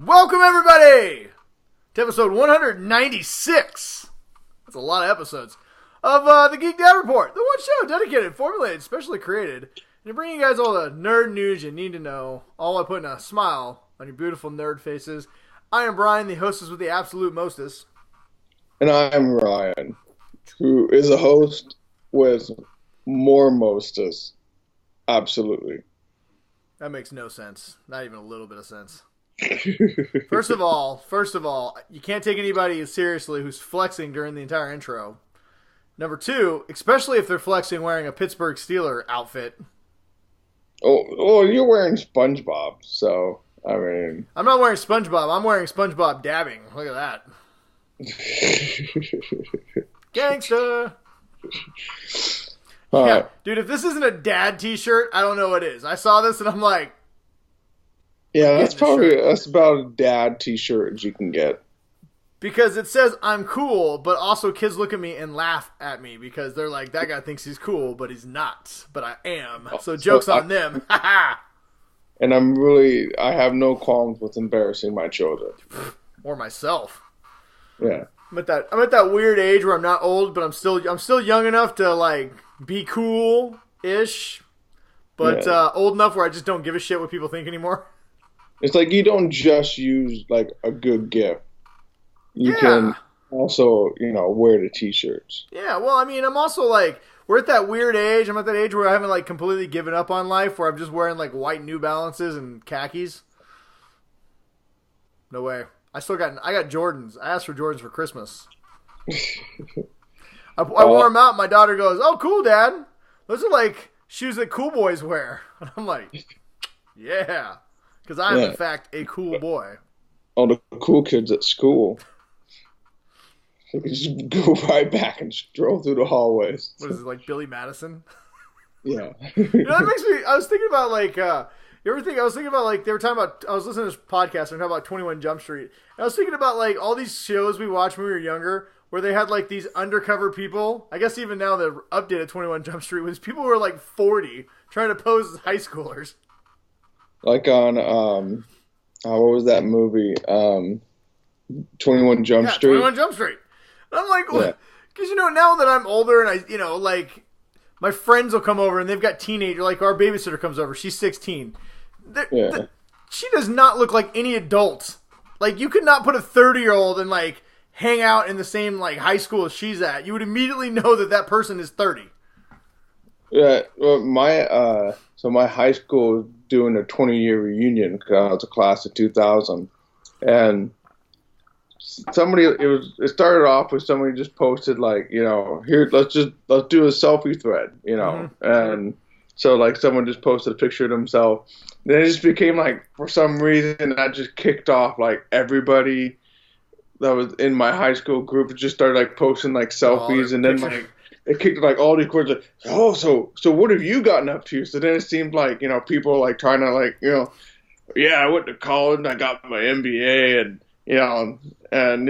Welcome, everybody, to episode 196. That's a lot of episodes of the Geek Dad Report, the one show dedicated, formulated, specially created, and bringing you guys all the nerd news you need to know, all while putting a smile on your beautiful nerd faces. I am Brian, the hostess with the absolute mostest. And I'm Ryan, who is a host with more mostest. Absolutely. That makes no sense. Not even a little bit of sense. First of all, you can't take anybody seriously who's flexing during the entire intro. Number two, especially if they're flexing wearing a Pittsburgh Steeler outfit. Oh, you're wearing SpongeBob, so, I mean... I'm not wearing SpongeBob, I'm wearing SpongeBob dabbing. Look at that. Gangsta! Yeah, right. dude, if this isn't a dad t-shirt, I don't know what is. I saw this and I'm like... Yeah, that's about a dad t-shirt as you can get. Because it says I'm cool, but also kids look at me and laugh at me because they're like, that guy thinks he's cool, but he's not. But I am. So joke's on them. And I have no qualms with embarrassing my children. Or myself. Yeah. I'm at that weird age where I'm not old, but I'm still young enough to like be cool-ish. But old enough where I just don't give a shit what people think anymore. It's like you don't just use like a good gift. You can also, wear the t-shirts. Yeah, well, I mean, I'm also like, we're at that weird age. I'm at that age where I haven't like completely given up on life, where I'm just wearing like white New Balances and khakis. No way. I got Jordans. I asked for Jordans for Christmas. I wore them out. My daughter goes, "Oh, cool, Dad. Those are like shoes that cool boys wear." And I'm like, yeah. Because I am, in fact, a cool boy. All the cool kids at school. They can just go right back and stroll through the hallways. What is it, like Billy Madison? Yeah. That makes me... I was thinking about, like... I was thinking about, like, they were talking about... I was listening to this podcast, and they're talking about 21 Jump Street. And I was thinking about, like, all these shows we watched when we were younger, where they had, like, these undercover people. I guess even now the updated 21 Jump Street was people who were, like, 40, trying to pose as high schoolers. Like on, what was that movie? 21 Jump Street? 21 Jump Street. And I'm like, because, now that I'm older and I, like, my friends will come over and they've got teenager, like our babysitter comes over, she's 16. She does not look like any adult. Like, you could not put a 30-year-old and, like, hang out in the same, like, high school as she's at. You would immediately know that person is 30. Yeah, well, my high school was doing a 20-year reunion because I was a class of 2000, and it started off with somebody just posted like, here, let's do a selfie thread, and so like someone just posted a picture of themselves. Then it just became like, for some reason, that just kicked off like everybody that was in my high school group just started like posting like selfies, and then like. It kicked like all these words like, oh, so what have you gotten up to? So then it seemed like, people like trying to like, yeah, I went to college and I got my MBA and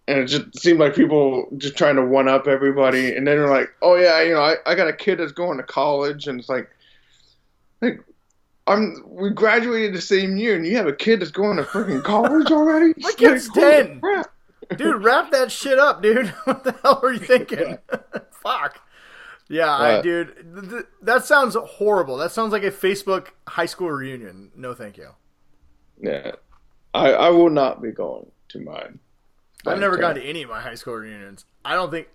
it just seemed like people just trying to one up everybody. And then they're like, oh yeah, I got a kid that's going to college, and it's like we graduated the same year and you have a kid that's going to freaking college already? My kid's 10. Dude, wrap that shit up, dude. What the hell are you thinking? Fuck. Yeah, dude. That sounds horrible. That sounds like a Facebook high school reunion. No, thank you. Yeah. I will not be going to mine. I've never gone to any of my high school reunions. I think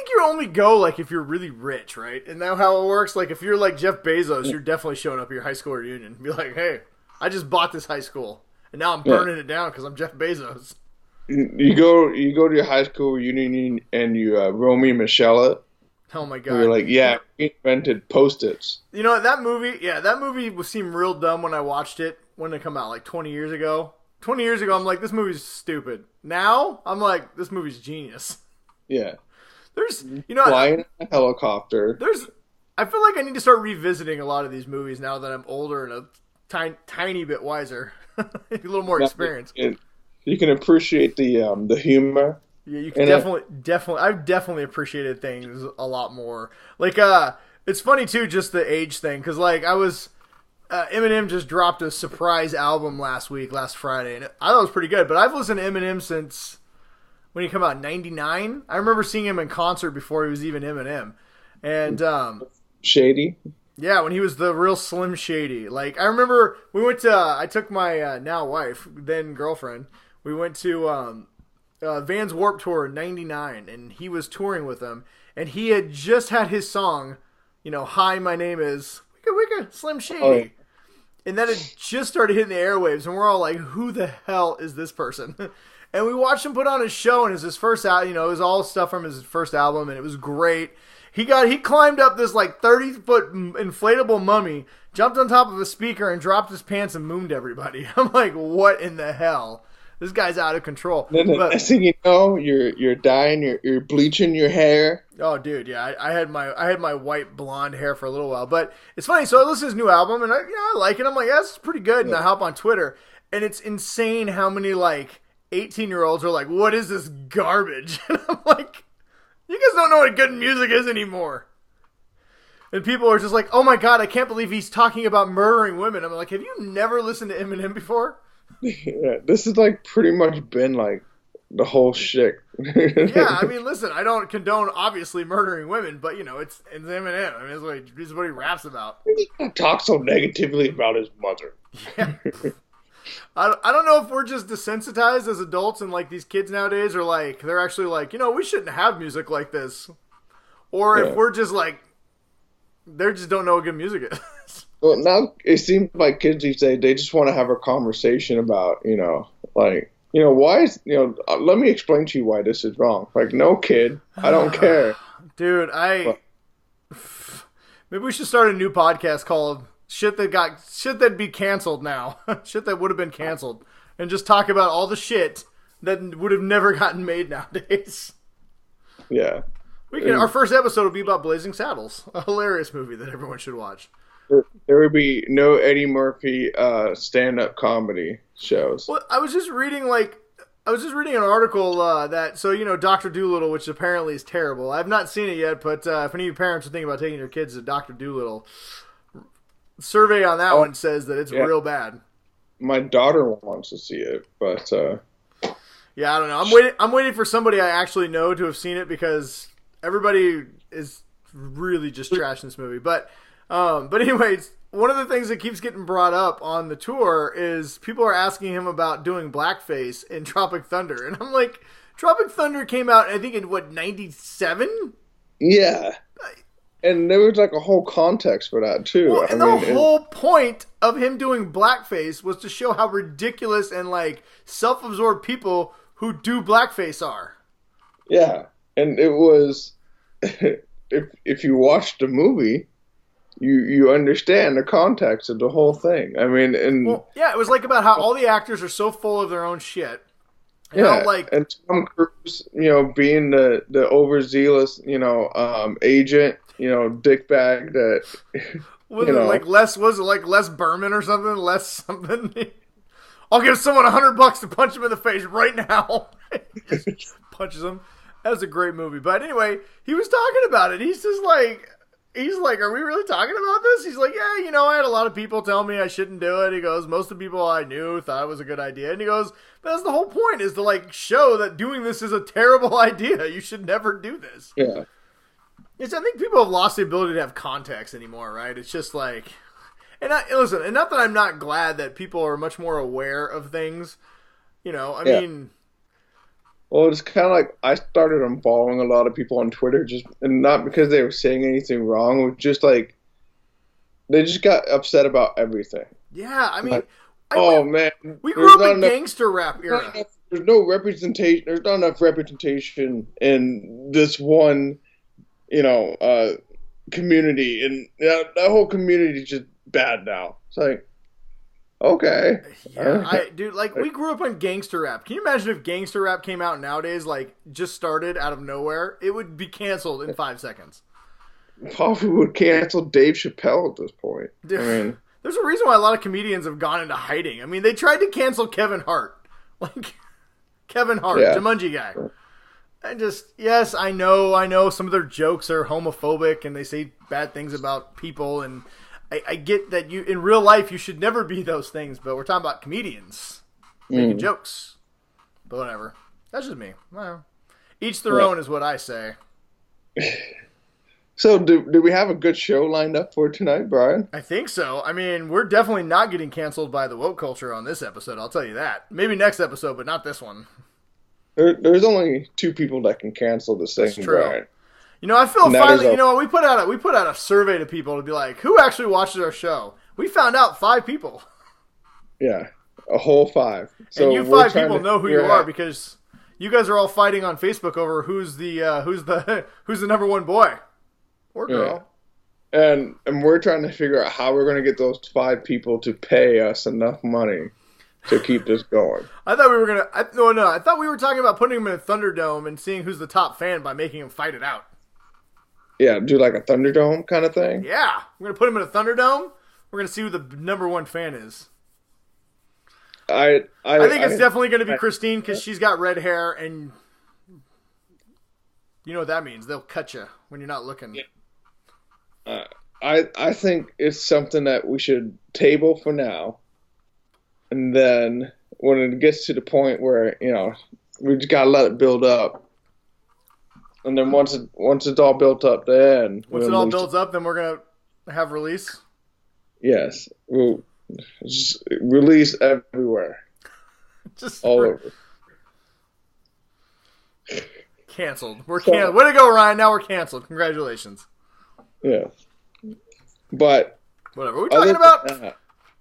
you only go, like, if you're really rich, right? And now how it works, like, if you're, like, Jeff Bezos, you're definitely showing up at your high school reunion. Be like, hey, I just bought this high school, and now I'm burning it down because I'm Jeff Bezos. You go to your high school reunion and you Romeo and Michelle it. Oh my god! You're like, yeah, we invented Post-its. That movie seemed real dumb when I watched it when it came out, like 20 years ago. 20 years ago, I'm like, this movie's stupid. Now, I'm like, this movie's genius. Yeah. There's, flying a helicopter. I feel like I need to start revisiting a lot of these movies now that I'm older and a tiny bit wiser, a little more experience. You can appreciate the humor. Yeah, you can definitely. I've definitely appreciated things a lot more. Like, it's funny too, just the age thing, because like I was Eminem just dropped a surprise album last Friday, and I thought it was pretty good. But I've listened to Eminem since when he came out in '99. I remember seeing him in concert before he was even Eminem, and Shady. Yeah, when he was the real Slim Shady. Like, I remember we went to, I took my now wife, then girlfriend, we went to Vans Warped Tour in '99, and he was touring with them, and he had just had his song, Hi, my name is Wicca Wicca Slim Shady. Oh, yeah. And then it just started hitting the airwaves, and we're all like, who the hell is this person? And we watched him put on his show, and it was his first album, it was all stuff from his first album, and it was great. He climbed up this 30-foot inflatable mummy, jumped on top of a speaker, and dropped his pants and mooned everybody. I'm like, what in the hell? This guy's out of control. Then the next thing you know, you're dyeing, you're bleaching your hair. Oh, dude, yeah, I had my white blonde hair for a little while, but it's funny. So I listened to his new album, and I like it. I'm like, yeah, this is pretty good. And I hop on Twitter, and it's insane how many 18-year-olds are like, what is this garbage? And I'm like, you guys don't know what good music is anymore. And people are just like, oh my God, I can't believe he's talking about murdering women. I'm like, have you never listened to Eminem before? Yeah, this is pretty much been the whole shit. Yeah, I mean, listen, I don't condone obviously murdering women, but it's Eminem. I mean, this is what he raps about. He talks so negatively about his mother. Yeah. I don't know if we're just desensitized as adults and these kids nowadays are they're actually we shouldn't have music like this. Or if we're just they just don't know what good music is. Well, now it seems like kids these days, they just want to have a conversation about, why is, let me explain to you why this is wrong. No, kid, I don't care. Dude, maybe we should start a new podcast called Shit that'd be canceled now. Shit that would have been canceled. And just talk about all the shit that would have never gotten made nowadays. Yeah. Our first episode will be about Blazing Saddles, a hilarious movie that everyone should watch. There would be no Eddie Murphy stand-up comedy shows. Well, I was just reading an article Dr. Dolittle, which apparently is terrible. I've not seen it yet, but if any of you parents are thinking about taking your kids to Dr. Dolittle, survey on that one says that it's real bad. My daughter wants to see it, but yeah, I don't know. I'm waiting for somebody I actually know to have seen it because everybody is really just trashing this movie. But anyways, one of the things that keeps getting brought up on the tour is people are asking him about doing blackface in Tropic Thunder, and I'm like, Tropic Thunder came out I think in '97. Yeah. And there was a whole context for that, too. Well, and the whole point of him doing blackface was to show how ridiculous and, self-absorbed people who do blackface are. Yeah. And it was... if you watch the movie, you understand the context of the whole thing. I mean, and... Well, yeah, it was about how all the actors are so full of their own shit. And and Tom Cruise, being the overzealous, agent... dickbag that was it Les Berman or something? Les something. I'll give someone $100 to punch him in the face right now. Just punches him. That was a great movie. But anyway, he was talking about it. He's just are we really talking about this? He's like, yeah, I had a lot of people tell me I shouldn't do it. He goes, most of the people I knew thought it was a good idea. And he goes, but that's the whole point, is to show that doing this is a terrible idea. You should never do this. Yeah. Yes, I think people have lost the ability to have context anymore, right? It's just and not that I'm not glad that people are much more aware of things, I mean. Well, it's kind of I started unfollowing a lot of people on Twitter, and not because they were saying anything wrong, it was just they just got upset about everything. Yeah, I mean. Man. We grew up in gangster rap era. There's no representation, there's not enough representation in this one... community, and that whole community is just bad now. It's okay. Yeah, dude, we grew up on gangster rap. Can you imagine if gangster rap came out nowadays, just started out of nowhere? It would be canceled in 5 seconds. Probably would cancel Dave Chappelle at this point. Dude, I mean, there's a reason why a lot of comedians have gone into hiding. I mean, they tried to cancel Kevin Hart. Kevin Hart, Jumanji guy. Yes, I know some of their jokes are homophobic and they say bad things about people, and I get that you in real life you should never be those things, but we're talking about comedians making jokes. But whatever. That's just me. Well, each their own is what I say. So do we have a good show lined up for tonight, Brian? I think so. I mean, we're definitely not getting canceled by the woke culture on this episode, I'll tell you that. Maybe next episode, but not this one. There's only 2 people that can cancel this thing, Brian. You know, I feel finally, we put out a survey to people to be like, who actually watches our show? We found out 5 people. Yeah, a whole 5. So and you 5 people know who you are because you guys are all fighting on Facebook over who's the number 1 boy or girl. Yeah. And we're trying to figure out how we're going to get those 5 people to pay us enough money to keep this going. I thought we were gonna. I thought we were talking about putting them in a Thunderdome and seeing who's the top fan by making them fight it out. Yeah, do like a Thunderdome kind of thing. Yeah, we're gonna put them in a Thunderdome. We're gonna see who the number 1 fan is. I think it's definitely gonna be Christine because she's got red hair and you know what that means. They'll cut you when you're not looking. Yeah. I think it's something that we should table for now. And then when it gets to the point where, we just got to let it build up. And then once it's all built up, then... Once it all builds up, then we're going to have release? Yes. We'll just release everywhere. Just all over. Canceled. We're canceled. Way to go, Ryan. Now we're canceled. Congratulations. Yeah. But... Whatever. What are we talking about?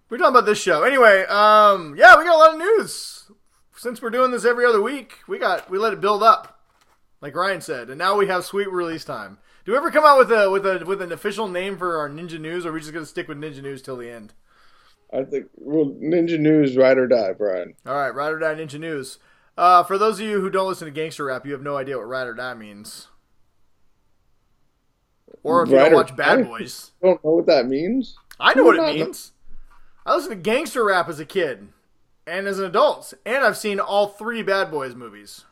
We're talking about this show. Anyway, we got a lot of news. Since we're doing this every other week, we let it build up, like Ryan said, and now we have sweet release time. Do we ever come out with an official name for our Ninja News, or are we just gonna stick with Ninja News till the end? I think Ninja News, ride or die, Brian. All right, ride or die Ninja News. For those of you who don't listen to gangster rap, you have no idea what ride or die means, or if you don't watch Bad Boys, you don't know what that means. I know what it means. I listened to gangster rap as a kid and as an adult, and I've seen all 3 Bad Boys movies.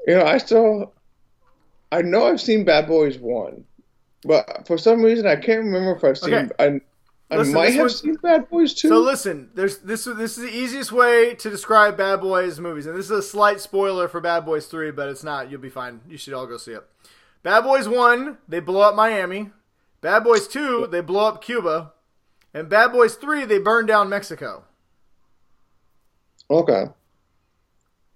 I know I've seen Bad Boys 1, but for some reason I can't remember if I've seen. Okay. I might have seen Bad Boys 2. So listen, this is the easiest way to describe Bad Boys movies, and this is a slight spoiler for Bad Boys 3, but it's not. You'll be fine. You should all go see it. Bad Boys 1, they blow up Miami. Bad Boys 2, they blow up Cuba. And Bad Boys 3, they burn down Mexico. Okay.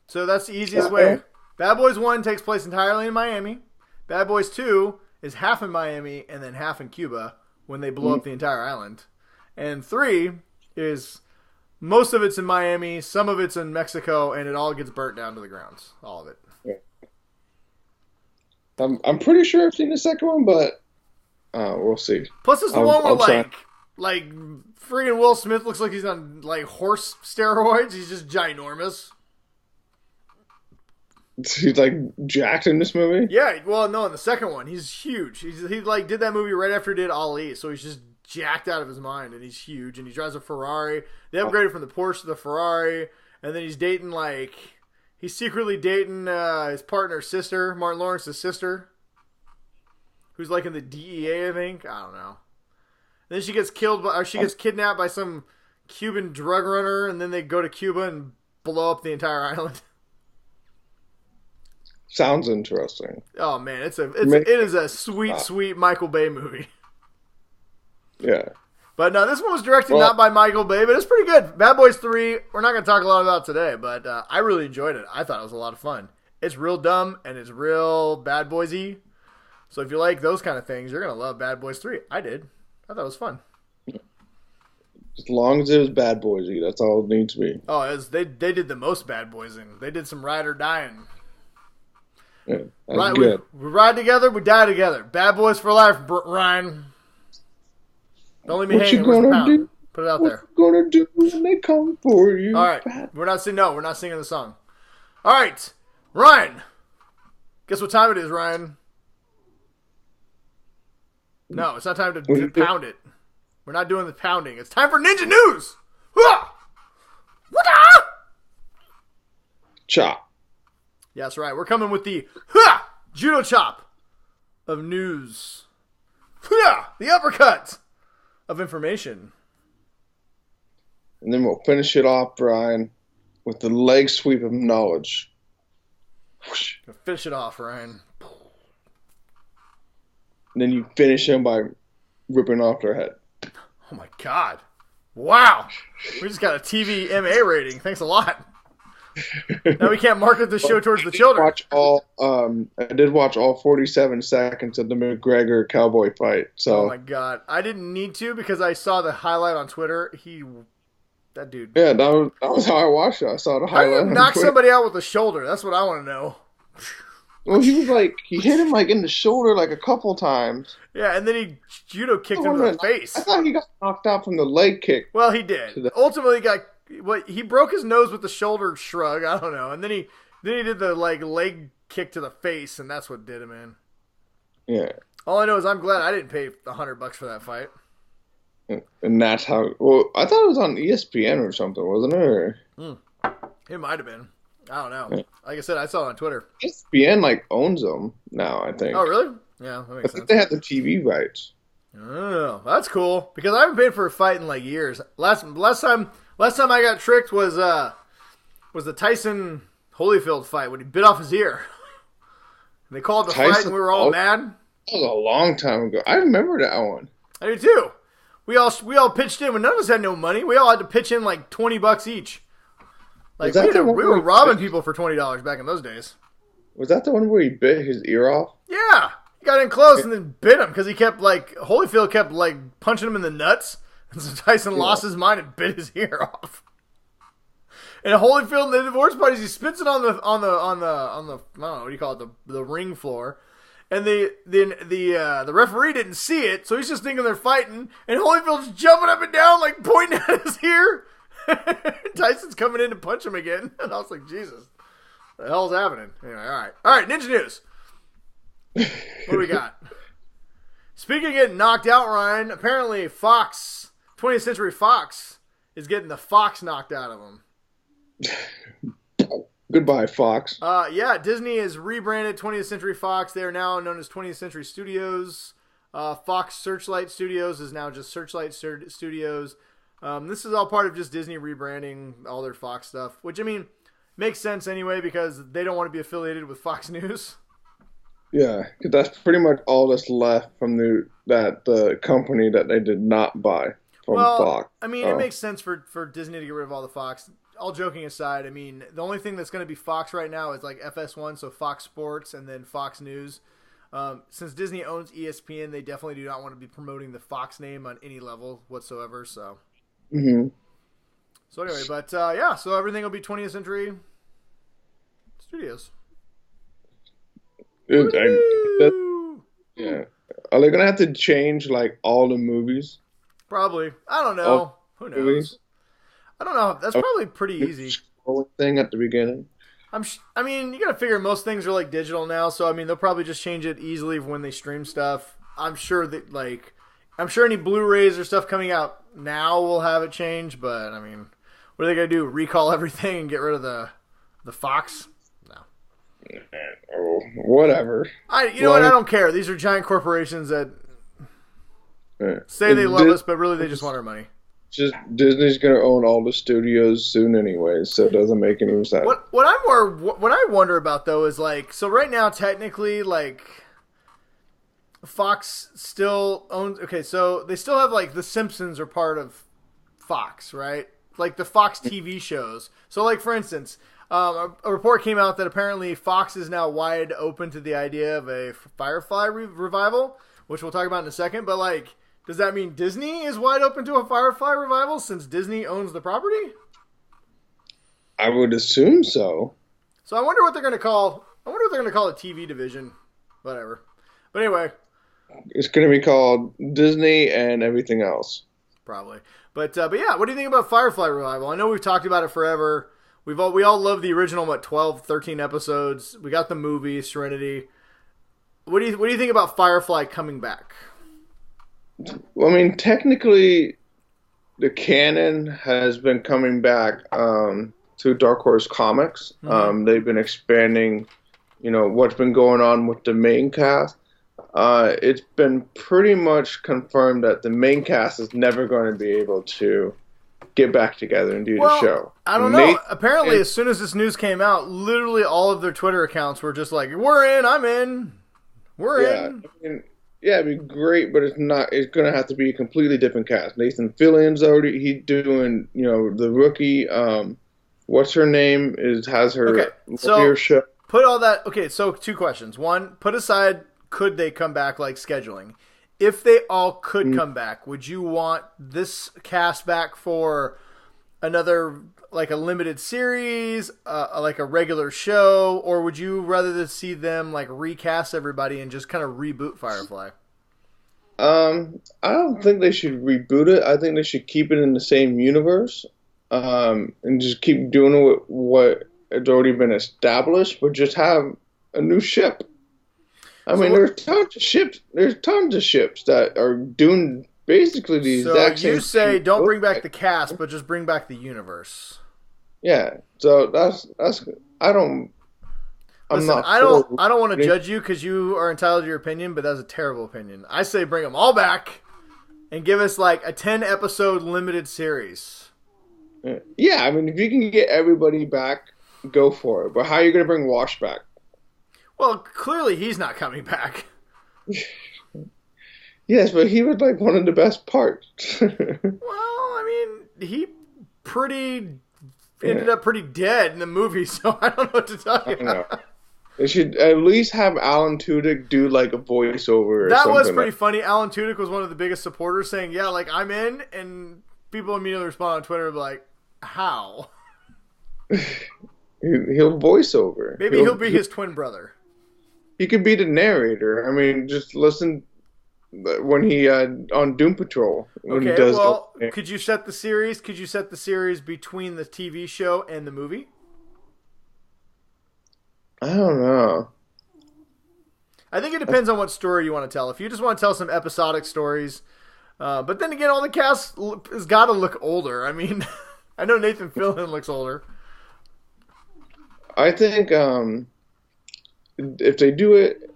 So that's the easiest way. Bad Boys 1 takes place entirely in Miami. Bad Boys 2 is half in Miami and then half in Cuba when they blow up the entire island. And 3 is most of it's in Miami, some of it's in Mexico, and it all gets burnt down to the ground. All of it. Yeah. I'm pretty sure I've seen the second one, but we'll see. Plus it's the one where like friggin' Will Smith looks like he's on like horse steroids. He's just ginormous. He's like jacked in this movie? Yeah, well, no, in the second one, he's huge. He like did that movie right after he did Ali, so he's just jacked out of his mind, and he's huge, and he drives a Ferrari. They upgraded from the Porsche to the Ferrari, and then he's secretly dating his partner's sister, Martin Lawrence's sister, who's like in the DEA, I think. I don't know. Then she gets kidnapped by some Cuban drug runner, and then they go to Cuba and blow up the entire island. Sounds interesting. Oh man, it is a sweet Micheal Bay movie. Yeah. But no, this one was directed not by Micheal Bay, but it's pretty good. Bad Boys 3, we're not going to talk a lot about today, but I really enjoyed it. I thought it was a lot of fun. It's real dumb, and it's real Bad Boys-y. So if you like those kind of things, you're going to love Bad Boys 3. I did. I thought it was fun. As long as it was Bad Boys-y, that's all it needs to be. Oh, they did the most Bad Boys-ing. They did some ride or dying. Yeah, that's good. We ride together, we die together. Bad Boys for life, Ryan. Don't leave me hanging. What's the pound? Put it out there. What you gonna do when they come for you? All right, we're not singing the song. All right, Ryan. Guess what time it is, Ryan? No, it's not time to pound it. We're not doing the pounding. It's time for Ninja News. Chop. Yeah, that's right. We're coming with the judo chop of news. Yeah, the uppercut of information. And then we'll finish it off, Brian, with the leg sweep of knowledge. Finish it off, Ryan. And then you finish him by ripping off their head. Oh my god. Wow. We just got a TV MA rating. Thanks a lot. Now we can't market the show towards the children. I did watch all 47 seconds of the McGregor Cowboy fight. So. Oh my god. I didn't need to because I saw the highlight on Twitter. That dude. Yeah, that was how I watched it. I saw the highlight. How do you knock somebody out with the shoulder? That's what I want to know. Well, he hit him in the shoulder a couple times. Yeah, and then he judo kicked him in the face. I thought he got knocked out from the leg kick. Well, he did. Ultimately, he broke his nose with the shoulder shrug. I don't know, and then he did the leg kick to the face, and that's what did him in. Yeah. All I know is I'm glad I didn't pay $100 for that fight. And that's how. Well, I thought it was on ESPN or something, wasn't it? It might have been. I don't know. Yeah. Like I said, I saw it on Twitter. ESPN owns them now, I think. Oh, really? Yeah, that makes sense. I think they have the TV rights. Oh, that's cool because I haven't paid for a fight in years. Last time I got tricked was the Tyson Holyfield fight when he bit off his ear. And they called the fight and we were all mad. That was a long time ago. I remember that one. I do too. We all pitched in when none of us had no money. We all had to pitch in $20 each. We were robbing people for $20 back in those days. Was that the one where he bit his ear off? Yeah. He got in close and then bit him because he kept, Holyfield kept, punching him in the nuts. And so Tyson lost his mind and bit his ear off. And Holyfield in the divorce parties, he spits it on the I don't know, what do you call it, the ring floor. And the referee didn't see it, so he's just thinking they're fighting. And Holyfield's jumping up and down, pointing at his ear. Tyson's coming in to punch him again. And I was like, Jesus, what the hell's happening? Anyway, all right, Ninja News. What do we got? Speaking of getting knocked out, Ryan, apparently 20th Century Fox, is getting the Fox knocked out of them. Goodbye, Fox. Yeah, Disney has rebranded 20th Century Fox. They are now known as 20th Century Studios. Fox Searchlight Studios is now just Searchlight Studios. This is all part of just Disney rebranding all their Fox stuff, which, makes sense anyway because they don't want to be affiliated with Fox News. Yeah, because that's pretty much all that's left from the company that they did not buy from Fox. It makes sense for Disney to get rid of all the Fox. All joking aside, the only thing that's going to be Fox right now is FS1, so Fox Sports, and then Fox News. Since Disney owns ESPN, they definitely do not want to be promoting the Fox name on any level whatsoever. So. Mm-hmm. So anyway, but so everything will be 20th Century Studios. Yeah. Are they gonna have to change all the movies? Probably. I don't know. Who knows? Movies? I don't know. That's probably pretty easy. Thing at the beginning. You gotta figure most things are digital now, so they'll probably just change it easily when they stream stuff. I'm sure that any Blu-rays or stuff coming out now will have it change, but what are they gonna do? Recall everything and get rid of the Fox? No. Oh, whatever. You know what? I don't care. These are giant corporations that say they love us, but really they just want our money. Just Disney's gonna own all the studios soon anyway, so it doesn't make any sense. What I wonder about though is so right now technically Fox still owns. Okay, so they still have The Simpsons are part of Fox, right? The Fox TV shows. So for instance, a report came out that apparently Fox is now wide open to the idea of a Firefly revival, which we'll talk about in a second. But does that mean Disney is wide open to a Firefly revival since Disney owns the property? I would assume so. So I wonder what they're going to call. I wonder what they're going to call the TV division. Whatever. But anyway, it's going to be called Disney and everything else. Probably. But yeah, what do you think about Firefly revival? I know we've talked about it forever. We all love the original 12, 13 episodes. We got the movie Serenity. What do you think about Firefly coming back? Well, technically, the canon has been coming back through Dark Horse Comics. Mm-hmm. They've been expanding, what's been going on with the main cast. it's been pretty much confirmed that the main cast is never going to be able to get back together and do the show. I don't know. Apparently, as soon as this news came out, literally all of their Twitter accounts were just like, "We're in, I'm in, we're in." I mean, yeah, it'd be great, but it's not. It's going to have to be a completely different cast. Nathan Fillion's he's doing, the rookie. What's her name? Has her show. Put all that. Okay, so 2 questions. One, put aside, could they come back, like scheduling? If they all could come back, would you want this cast back for another, like a limited series, like a regular show, or would you rather see them like recast everybody and just kind of reboot Firefly? I don't think they should reboot it. I think they should keep it in the same universe, and just keep doing what has already been established, but just have a new ship. I mean, there's tons of ships. There's tons of ships that are doing basically the exact same. So you say don't bring back the cast, but just bring back the universe. Yeah. So that's I don't. Listen, I don't want to judge you because you are entitled to your opinion, but that's a terrible opinion. I say bring them all back and give us like a 10-episode limited series. Yeah, I mean, if you can get everybody back, go for it. But how are you going to bring Wash back? Well, clearly he's not coming back. Yes, but he was like one of the best parts. Well, I mean, he ended up pretty dead in the movie, so I don't know what to tell you. They should at least have Alan Tudyk do like a voiceover. That was pretty funny. Alan Tudyk was one of the biggest supporters, saying, "Yeah, like I'm in," and people immediately respond on Twitter like, "How?" He'll voice over. Maybe he'll be his twin brother. He could be the narrator. I mean, just listen when he on Doom Patrol. When he does could you set the series? Could you set the series between the TV show and the movie? I don't know. I think it depends on what story you want to tell. If you just want to tell some episodic stories, but then again, all the cast has got to look older. I mean, I know Nathan Fillion looks older. I think if they do it,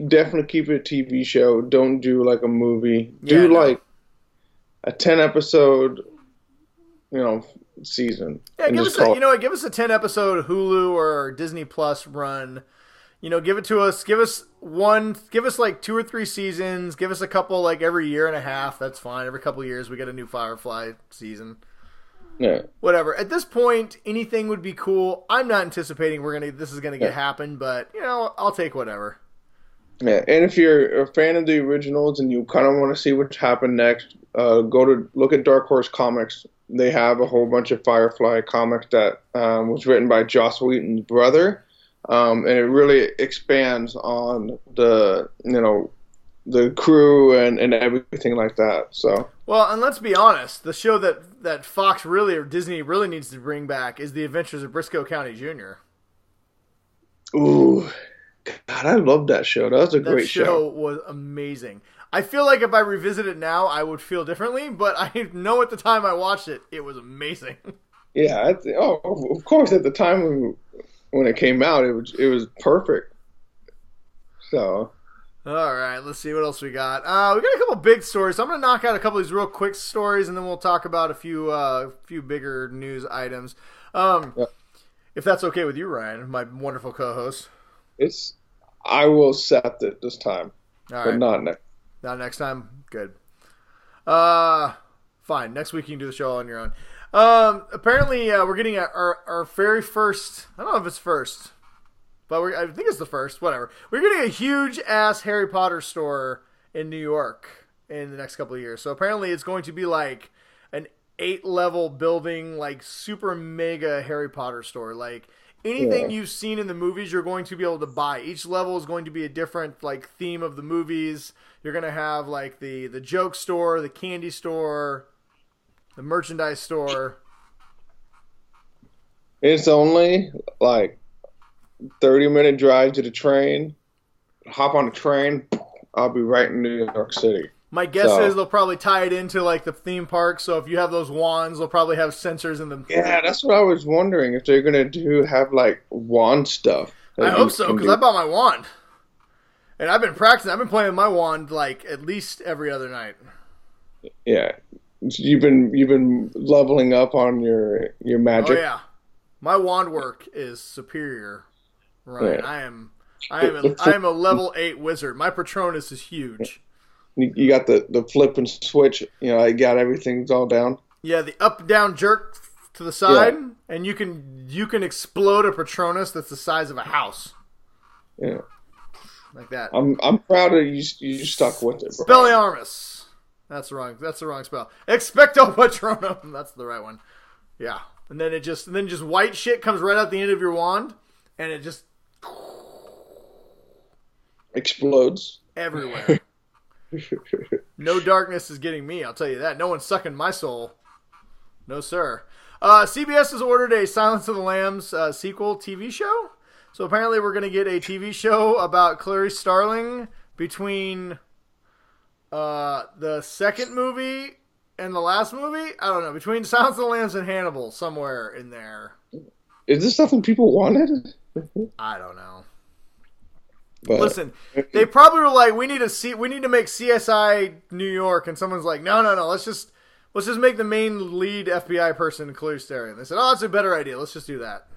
definitely keep it a TV show. Don't do like a movie. Like a 10-episode, season. Yeah, give us a 10-episode Hulu or Disney Plus run. Give it to us. Give us like 2 or 3 seasons. Give us a couple like every year and a half. That's fine. Every couple of years we get a new Firefly season. Yeah. Whatever. At this point, anything would be cool. I'm not anticipating this is gonna happen, but I'll take whatever. Yeah, and if you're a fan of the originals and you kind of want to see what's happened next, look at Dark Horse Comics. They have a whole bunch of Firefly comics that was written by Joss Whedon's brother, and it really expands on the crew and everything like that. So. Well, and let's be honest, the show that Fox really or Disney really needs to bring back is The Adventures of Briscoe County Jr. Ooh, God, I love that show. That was a great show. That show was amazing. I feel like if I revisit it now, I would feel differently, but I know at the time I watched it, it was amazing. Yeah, of course, at the time when it came out, it was perfect. So. All right, let's see what else we got. We got a couple big stories. So I'm going to knock out a couple of these real quick stories, and then we'll talk about a few bigger news items. If that's okay with you, Ryan, my wonderful co-host. I will accept it this time, all right. But not next. Not next time? Good. Fine. Next week you can do the show on your own. Apparently, we're getting our very first, I don't know if it's first, but I think it's the first, whatever. We're getting a huge-ass Harry Potter store in New York in the next couple of years. So apparently it's going to be like an 8-level building, like super mega Harry Potter store. Like anything you've seen in the movies, you're going to be able to buy. Each level is going to be a different like theme of the movies. You're going to have like the joke store, the candy store, the merchandise store. It's only like 30-minute drive to the train. Hop on the train, I'll be right in New York City. My guess is they'll probably tie it into like the theme park. So if you have those wands, they'll probably have sensors in them. Yeah, that's what I was wondering, if they're gonna have like wand stuff. I hope so, because I bought my wand. And I've been practicing. I've been playing with my wand like at least every other night. Yeah. You've been leveling up on your magic. Oh yeah. My wand work is superior. Right. Yeah. I am a level 8 wizard. My Patronus is huge. You got the flip and switch, I got everything's all down. Yeah, the up down jerk to the side, and you can explode a Patronus that's the size of a house. Yeah. Like that. I'm proud of you. You stuck with it, bro. Spelliarmus. That's the wrong spell. Expecto Patronum. That's the right one. Yeah. And then just white shit comes right out the end of your wand, and it just explodes everywhere. No darkness is getting me, I'll tell you that. No one's sucking my soul. No, sir. CBS has ordered a Silence of the Lambs sequel TV show. So apparently we're going to get a TV show about Clarice Starling between the second movie and the last movie. I don't know. Between Silence of the Lambs and Hannibal, somewhere in there. Is this something people wanted? I don't know. But, listen, they probably were like, we need to make CSI New York, and someone's like, no, let's just make the main lead FBI person Clarice Starling. They said, oh, that's a better idea. Let's just do that.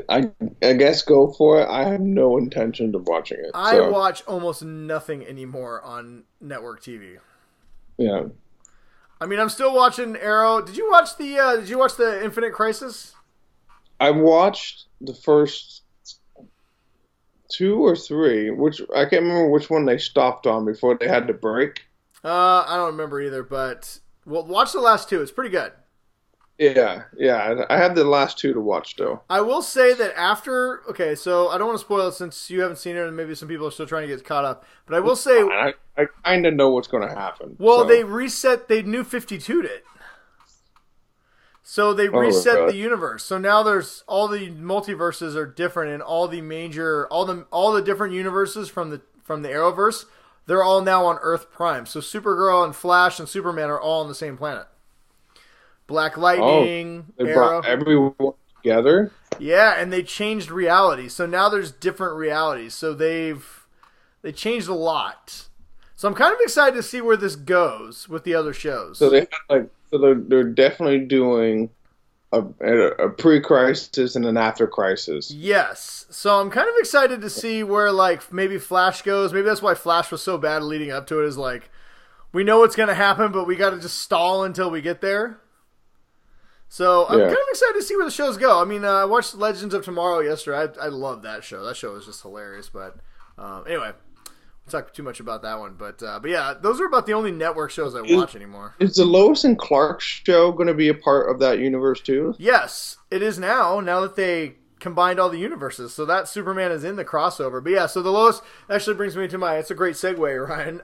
I guess go for it. I have no intention of watching it. I watch almost nothing anymore on network TV. Yeah. I mean, I'm still watching Arrow. Did you watch the Infinite Crisis? I watched the first 2 or 3, which I can't remember which one they stopped on before they had to break. I don't remember either, but watch the last 2. It's pretty good. Yeah. I had the last 2 to watch, though. I will say that okay, so I don't want to spoil it since you haven't seen it and maybe some people are still trying to get caught up. But I will say... I kind of know what's going to happen. Well, they New 52'd it. So they reset the universe. So now there's all the multiverses are different, and all the different universes from the Arrowverse, they're all now on Earth Prime. So Supergirl and Flash and Superman are all on the same planet. Black Lightning, they Arrow. brought everyone together. Yeah, and they changed reality. So now there's different realities. So they changed a lot. So I'm kind of excited to see where this goes with the other shows. So they're definitely doing a pre-crisis and an after-crisis. Yes. So I'm kind of excited to see where maybe Flash goes. Maybe that's why Flash was so bad leading up to it, is we know what's going to happen, but we got to just stall until we get there. So I'm kind of excited to see where the shows go. I mean, I watched Legends of Tomorrow yesterday. I love that show. That show was just hilarious. But anyway, we'll talk too much about that one. But yeah, those are about the only network shows I watch anymore. Is the Lois and Clark show going to be a part of that universe too? Yes, it is now that they combined all the universes. So that Superman is in the crossover. But yeah, so the Lois actually brings me to it's a great segue, Ryan.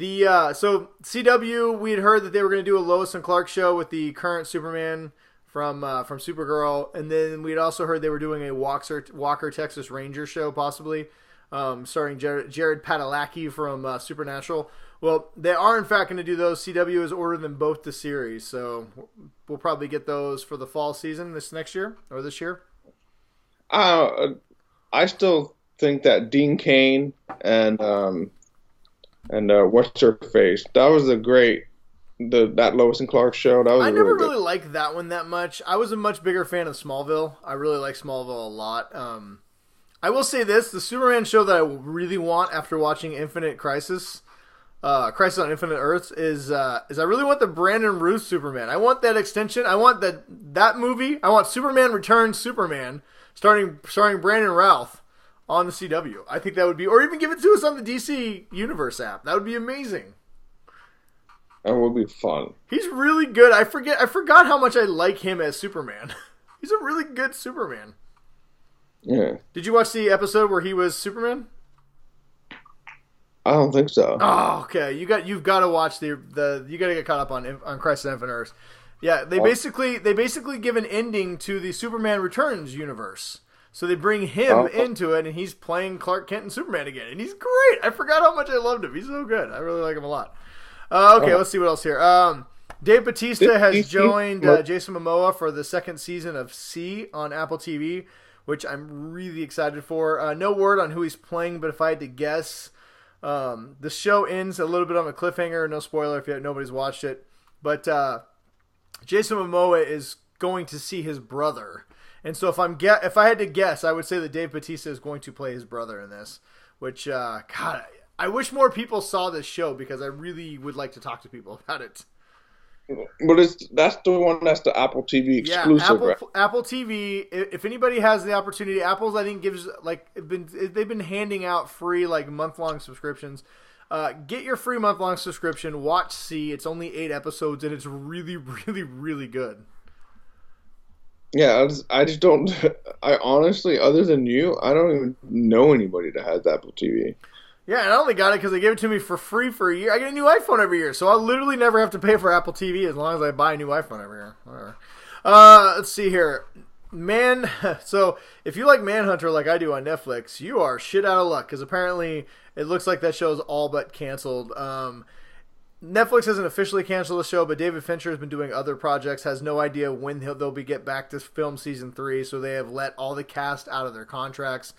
So CW, we had heard that they were going to do a Lois and Clark show with the current Superman from Supergirl, and then we'd also heard they were doing a Walker Texas Ranger show, possibly starring Jared Padalecki from Supernatural. Well, they are in fact going to do those. CW has ordered them both to series, so we'll probably get those for the fall season this year. I still think that Dean Cain and what's her face? That was that Lois and Clark show. That was I never really liked that one that much. I was a much bigger fan of Smallville. I really like Smallville a lot. I will say this: the Superman show that I really want after watching Infinite Crisis, Crisis on Infinite Earths, is I really want the Brandon Routh Superman. I want that extension. I want that movie. I want Superman Returns Superman, starring Brandon Routh on the CW. I think that would be, or even give it to us on the DC Universe app. That would be amazing. That would be fun. He's really good. I forgot how much I like him as Superman. He's a really good Superman. Yeah. Did you watch the episode where he was Superman? I don't think so. Oh, okay. You've got to watch you got to get caught up on Crisis on Infinite Earths. Yeah, they basically give an ending to the Superman Returns universe. So they bring him into it, and he's playing Clark Kent and Superman again. And he's great. I forgot how much I loved him. He's so good. I really like him a lot. Okay, let's see what else here. Dave Bautista has joined Jason Momoa for the second season of C on Apple TV, which I'm really excited for. No word on who he's playing, but if I had to guess, the show ends a little bit on a cliffhanger. No spoiler if nobody's watched it. But Jason Momoa is going to see his brother. And so if I had to guess, I would say that Dave Bautista is going to play his brother in this, which, God, I wish more people saw this show because I really would like to talk to people about it. But that's the one that's the Apple TV exclusive, right? Apple TV. If anybody has the opportunity, Apple's I think gives they've been handing out free month-long subscriptions. Get your free month-long subscription. Watch See. It's only 8 episodes and it's really, really, really good. Yeah, I just don't. I honestly, other than you, I don't even know anybody that has Apple TV. Yeah, and I only got it because they gave it to me for free for a year. I get a new iPhone every year, so I'll literally never have to pay for Apple TV as long as I buy a new iPhone every year. Whatever. Let's see here. So if you like Manhunter like I do on Netflix, you are shit out of luck because apparently it looks like that show's all but canceled. Netflix hasn't officially canceled the show, but David Fincher has been doing other projects, has no idea when they'll get back to film season 3, so they have let all the cast out of their contracts.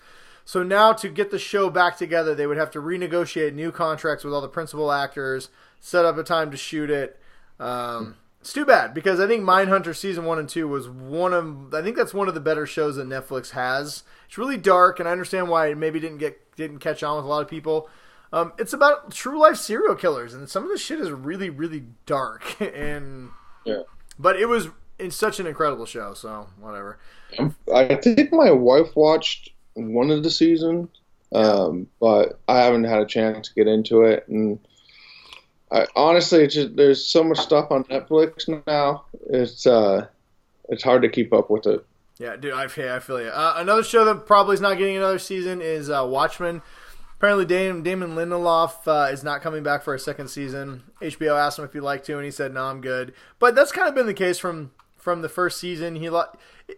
So now to get the show back together, they would have to renegotiate new contracts with all the principal actors, set up a time to shoot it. It's too bad because I think Mindhunter season 1 and 2 was I think that's one of the better shows that Netflix has. It's really dark, and I understand why it maybe didn't catch on with a lot of people. It's about true life serial killers, and some of the shit is really, really dark. But it was such an incredible show, so whatever. I think my wife watched one of the seasons, but I haven't had a chance to get into it. And honestly, there's so much stuff on Netflix now. It's hard to keep up with it. Yeah, dude, I feel you. Another show that probably is not getting another season is Watchmen. Apparently, Damon Lindelof is not coming back for a second season. HBO asked him if he'd like to, and he said, "No, I'm good." But that's kind of been the case from the first season.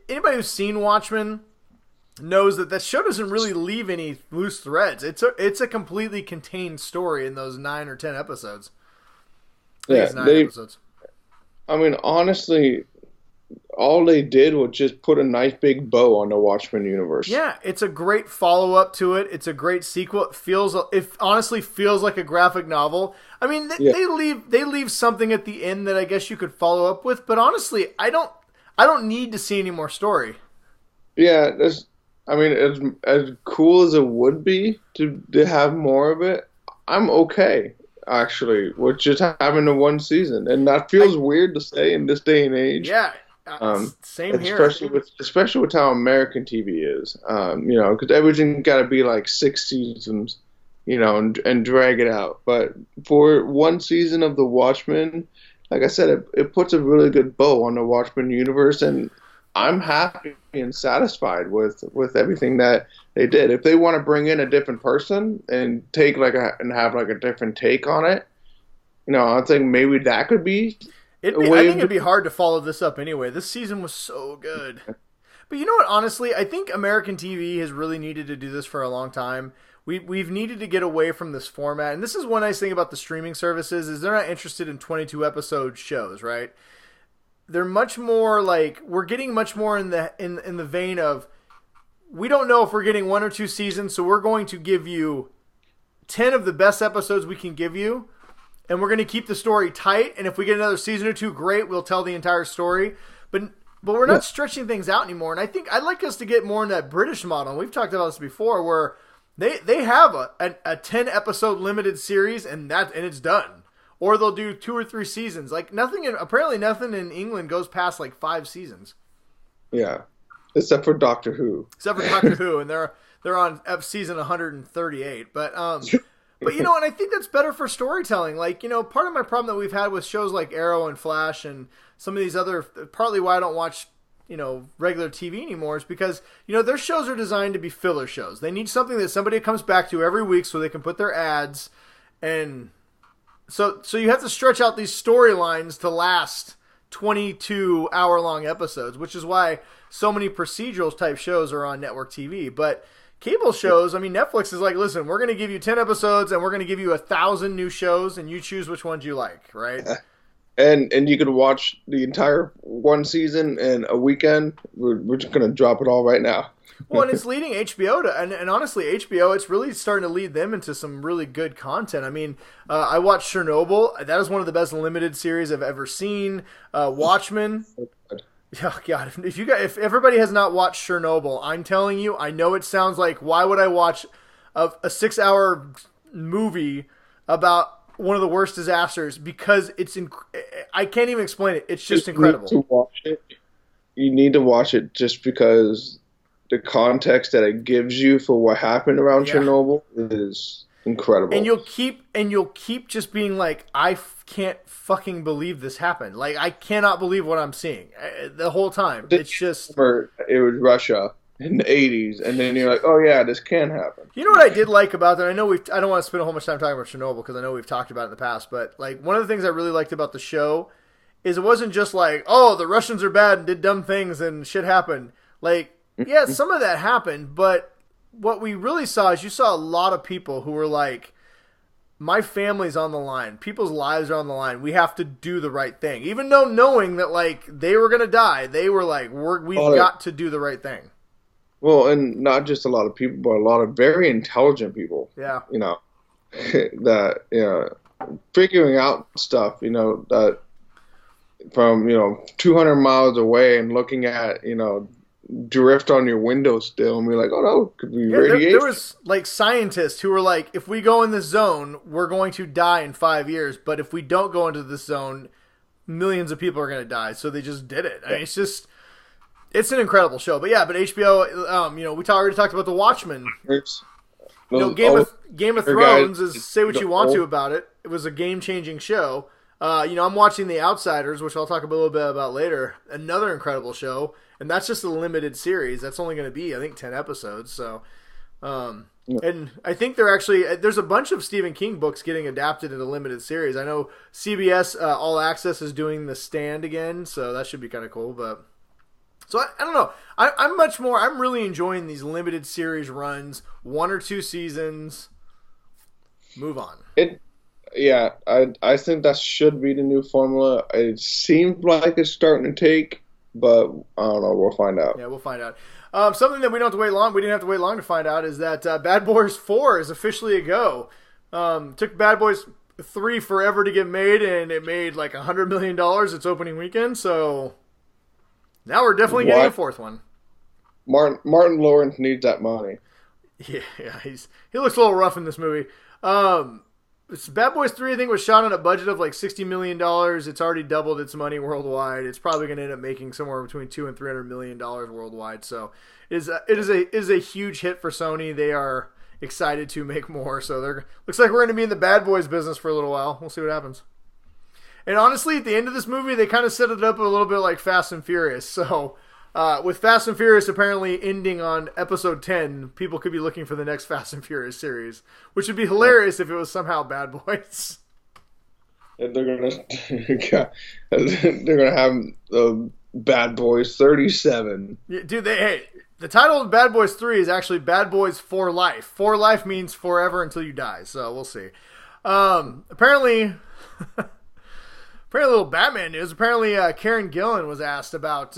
Anybody who's seen Watchmen knows that show doesn't really leave any loose threads. It's a completely contained story in those 9 or 10 episodes. Episodes. I mean, honestly, all they did was just put a nice big bow on the Watchmen universe. Yeah, it's a great follow-up to it. It's a great sequel. It honestly feels like a graphic novel. I mean, they leave something at the end that I guess you could follow up with, but honestly, I don't need to see any more story. Yeah, as cool as it would be to have more of it, I'm okay, actually, with just having the one season. And that feels weird to say in this day and age. Yeah, same here. Especially with how American TV is. Because everything got to be like 6 seasons, and drag it out. But for one season of The Watchmen, like I said, it puts a really good bow on the Watchmen universe, and I'm happy and satisfied with everything that they did. If they want to bring in a different person and have a different take on it, I think maybe that could be. I think it'd be hard to follow this up anyway. This season was so good. But you know what? Honestly, I think American TV has really needed to do this for a long time. We've needed to get away from this format, and this is one nice thing about the streaming services is they're not interested in 22 episode shows, right? They're much more we're getting much more in the vein of we don't know if we're getting 1 or 2 seasons, so we're going to give you 10 of the best episodes we can give you, and we're going to keep the story tight, and if we get another season or 2, great, we'll tell the entire story. But we're not stretching things out anymore, and I think I'd like us to get more in that British model. And we've talked about this before where they have a 10 episode limited series and it's done. Or they'll do 2 or 3 seasons. Apparently nothing in England goes past 5 seasons. Yeah, except for Doctor Who. And they're on season 138. But and I think that's better for storytelling. Part of my problem that we've had with shows like Arrow and Flash and some of these other, partly why I don't watch regular TV anymore is because their shows are designed to be filler shows. They need something that somebody comes back to every week so they can put their ads and. So you have to stretch out these storylines to last 22-hour-long episodes, which is why so many procedural type shows are on network TV. But cable shows, Netflix is like, listen, we're going to give you 10 episodes and we're going to give you 1,000 new shows and you choose which ones you like, right? and you could watch the entire one season in a weekend. We're just gonna drop it all right now. Well, and it's leading HBO to, and honestly, HBO, it's really starting to lead them into some really good content. I mean, I watched Chernobyl. That is one of the best limited series I've ever seen. Watchmen. Oh God! If everybody has not watched Chernobyl, I'm telling you, I know it sounds like, why would I watch a 6-hour movie about one of the worst disasters? Because I can't even explain it. It's just incredible. To watch it. You need to watch it just because the context that it gives you for what happened around Chernobyl is incredible. And you'll keep just being like, I can't fucking believe this happened. Like, I cannot believe what I'm seeing the whole time. It's just, it was Russia in the 80s, and then you're like, oh yeah, this can happen. You know what I did like about that? I know I don't want to spend a whole much time talking about Chernobyl because I know we've talked about it in the past, but like, one of the things I really liked about the show is it wasn't just like, oh, the Russians are bad and did dumb things and shit happened. Like, yeah, some of that happened, but what we really saw is you saw a lot of people who were like, my family's on the line. People's lives are on the line. We have to do the right thing. Even though knowing that, like, they were going to die, they were like, we've got to do the right thing. Well, and not just a lot of people, but a lot of very intelligent people. Yeah. You know, that, you know, figuring out stuff, you know, that from, 200 miles away and looking at, drift on your window still and be like, oh no, it could be radiation. There was like scientists who were like, if we go in this zone, we're going to die in 5 years. But if we don't go into this zone, millions of people are going to die. So they just did it. I mean, it's an incredible show. But yeah, but HBO, we already talked about the Watchmen. Game of Thrones is, say what you want to about it. It was a game-changing show. I'm watching The Outsiders, which I'll talk a little bit about later. Another incredible show. And that's just a limited series. That's only going to be, I think, 10 episodes. So, and I think there's a bunch of Stephen King books getting adapted into limited series. I know CBS All Access is doing The Stand again, so that should be kind of cool. But so I don't know. I'm really enjoying these limited series runs, 1 or 2 seasons. Move on. I think that should be the new formula. It seems like it's starting to take. But I don't know. We'll find out. Yeah, we'll find out. Something that we don't have to wait long. We didn't have to wait long to find out is that Bad Boys 4 is officially a go. Took Bad Boys 3 forever to get made, and it made like $100 million its opening weekend. So now we're definitely getting a 4th one. Martin Lawrence needs that money. Yeah, he looks a little rough in this movie. Bad Boys 3, I think, was shot on a budget of like $60 million. It's already doubled its money worldwide. It's probably going to end up making somewhere between $200 and $300 million worldwide. So it is a huge hit for Sony. They are excited to make more. So looks like we're going to be in the Bad Boys business for a little while. We'll see what happens. And honestly, at the end of this movie, they kind of set it up a little bit like Fast and Furious. So with Fast and Furious apparently ending on episode 10, people could be looking for the next Fast and Furious series, which would be hilarious if it was somehow Bad Boys. And they're gonna have Bad Boys 37. Yeah, dude, the title of Bad Boys 3 is actually Bad Boys for Life. For life means forever until you die. So we'll see. Apparently, a little Batman news. Apparently, Karen Gillan was asked about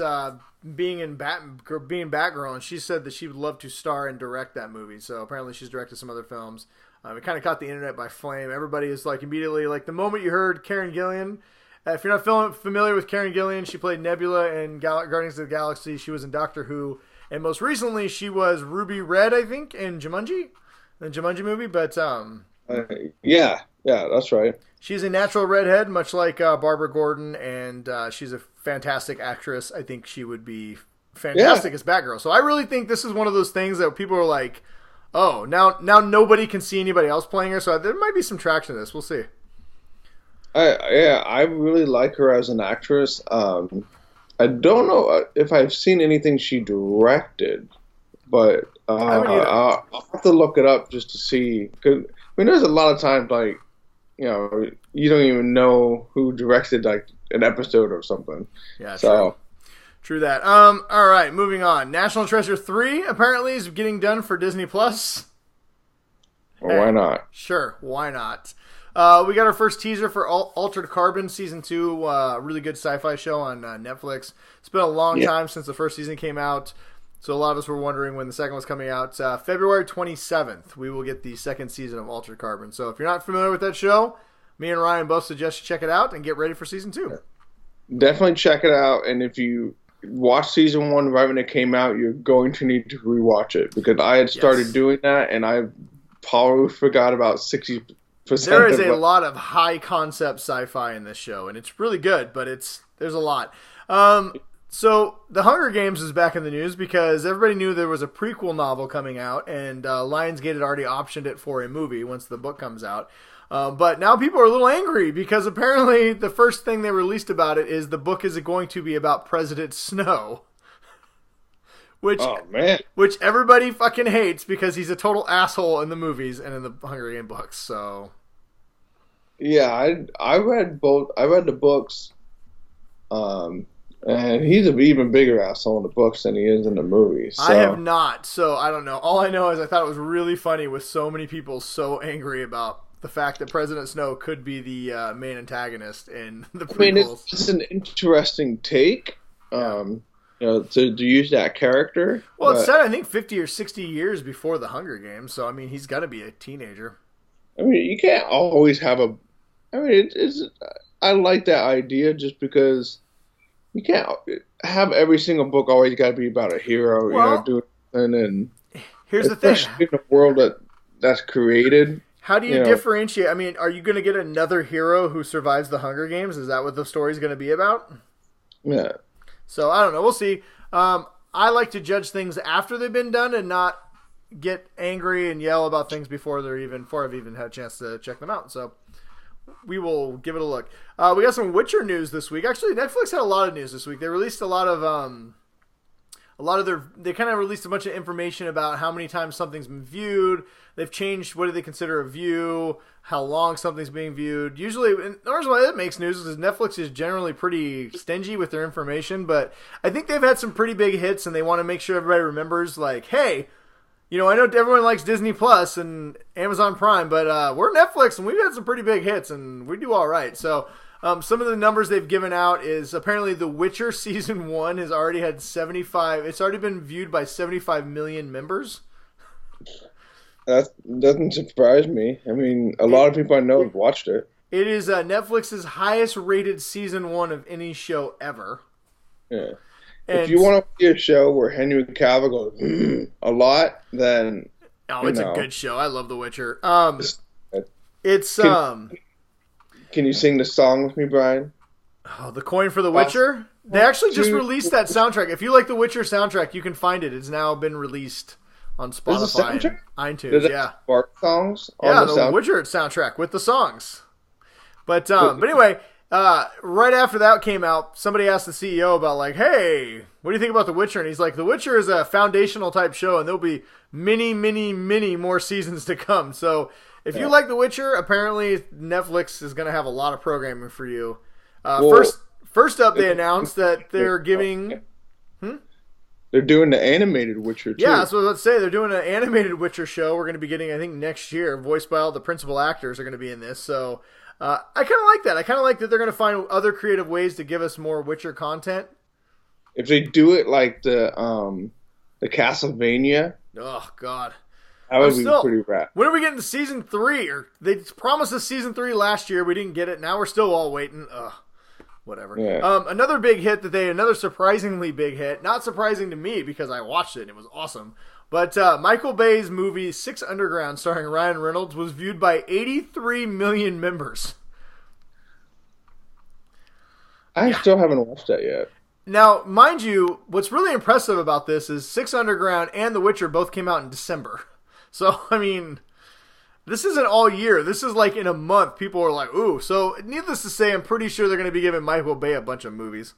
being Batgirl, and she said that she would love to star and direct that movie. So apparently she's directed some other films. It kind of caught the internet by flame. Everybody is like immediately, like the moment you heard Karen Gillan, if you're not familiar with Karen Gillan, she played Nebula in Guardians of the Galaxy. She was in Doctor Who, and most recently she was Ruby Red, I think, in Jumanji, the Jumanji movie. But yeah, that's right. She's a natural redhead, much like Barbara Gordon, and she's a fantastic actress. I think she would be fantastic as Batgirl. So I really think this is one of those things that people are like, oh, now nobody can see anybody else playing her. So there might be some traction to this. We'll see. I really like her as an actress. I don't know if I've seen anything she directed, but I'll have to look it up just to see. 'Cause, there's a lot of times like, you don't even know who directed like an episode or something. Yeah, so true that. All right, moving on. National Treasure 3 apparently is getting done for Disney Plus. Well, why not? Sure, why not? We got our first teaser for Altered Carbon Season 2, really good sci-fi show on Netflix. It's been a long time since the first season came out, so a lot of us were wondering when the second was coming out. February 27th, we will get the second season of Altered Carbon. So if you're not familiar with that show, me and Ryan both suggest you check it out and get ready for Season 2. Definitely check it out, and if you watch Season 1 right when it came out, you're going to need to rewatch it, because I had started doing that, and I probably forgot about 60%. There is a lot of high-concept sci-fi in this show, and it's really good, but there's a lot. So the Hunger Games is back in the news because everybody knew there was a prequel novel coming out, and Lionsgate had already optioned it for a movie once the book comes out. But now people are a little angry because apparently the first thing they released about it is the book is going to be about President Snow. Which everybody fucking hates because he's a total asshole in the movies and in the Hunger Games books. So yeah, I read both. I read the books, and he's an even bigger asshole in the books than he is in the movies. So. I have not, so I don't know. All I know is I thought it was really funny with so many people so angry about the fact that President Snow could be the main antagonist in the prequels. I mean, it's an interesting take, to use that character. Well, it's set, I think, 50 or 60 years before the Hunger Games, so, I mean, he's got to be a teenager. I mean, you can't always have I like that idea just because you can't have every single book always got to be about a hero, doing something. And here's the thing. Especially in a world that's created. How do you differentiate? I mean, are you going to get another hero who survives the Hunger Games? Is that what the story's going to be about? Yeah. So, I don't know. We'll see. I like to judge things after they've been done and not get angry and yell about things before I've even had a chance to check them out. So, we will give it a look. We got some Witcher news this week. Actually, Netflix had a lot of news this week. They released they kind of released a bunch of information about how many times something's been viewed. They've changed what do they consider a view, how long something's being viewed. Usually, and the reason why that makes news is Netflix is generally pretty stingy with their information, but I think they've had some pretty big hits, and they want to make sure everybody remembers, like, hey, I know everyone likes Disney Plus and Amazon Prime, but we're Netflix, and we've had some pretty big hits, and we do all right. So some of the numbers they've given out is apparently The Witcher Season 1 has already had it's already been viewed by 75 million members. That doesn't surprise me. I mean, a lot of people I know have watched it. It is Netflix's highest rated Season 1 of any show ever. Yeah. And if you want to see a show where Henry Cavill goes a lot, then it's a good show. I love The Witcher. Can you sing the song with me, Brian? Oh, The Coin for The Witcher? They actually just released that soundtrack. If you like the Witcher soundtrack, you can find it. It's now been released on Spotify and iTunes. Spark songs? The Witcher soundtrack with the songs. But anyway, right after that came out, somebody asked the CEO about, like, hey, what do you think about The Witcher? And he's like, The Witcher is a foundational type show, and there'll be many, many, many more seasons to come. So if you like The Witcher, apparently Netflix is going to have a lot of programming for you. First up, they announced that they're giving... They're doing the animated Witcher, too. Yeah, that's what I was about to say. They're doing an animated Witcher show we're going to be getting, I think, next year. Voiced by all the principal actors are going to be in this. So I kind of like that. I kind of like that they're going to find other creative ways to give us more Witcher content. If they do it like the Castlevania... Oh, God. That would be pretty rad. When are we getting to Season 3? They promised us Season 3 last year. We didn't get it. Now we're still all waiting. Ugh. Whatever. Yeah. Another big hit another surprisingly big hit. Not surprising to me because I watched it and it was awesome. But Micheal Bay's movie Six Underground, starring Ryan Reynolds, was viewed by 83 million members. I still haven't watched that yet. Now, mind you, what's really impressive about this is Six Underground and The Witcher both came out in December. So, I mean... This isn't all year. This is like in a month. People are like, ooh. So, needless to say, I'm pretty sure they're going to be giving Micheal Bay a bunch of movies.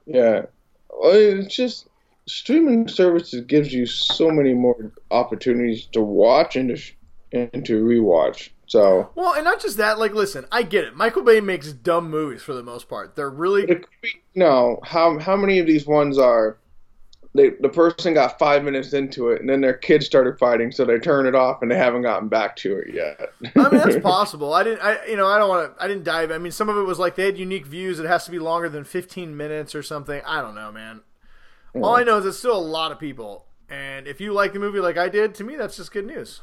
Yeah. Well, it's just streaming services gives you so many more opportunities to watch and to rewatch. So. Well, and not just that. Like, listen, I get it. Micheal Bay makes dumb movies for the most part. They're really. No. How many of these ones are the person got 5 minutes into it, and then their kids started fighting, so they turned it off, and they haven't gotten back to it yet. I mean, that's possible. I didn't dive. I mean, some of it was like they had unique views. It has to be longer than 15 minutes or something. I don't know, man. All I know is it's still a lot of people, and if you like the movie like I did, to me that's just good news.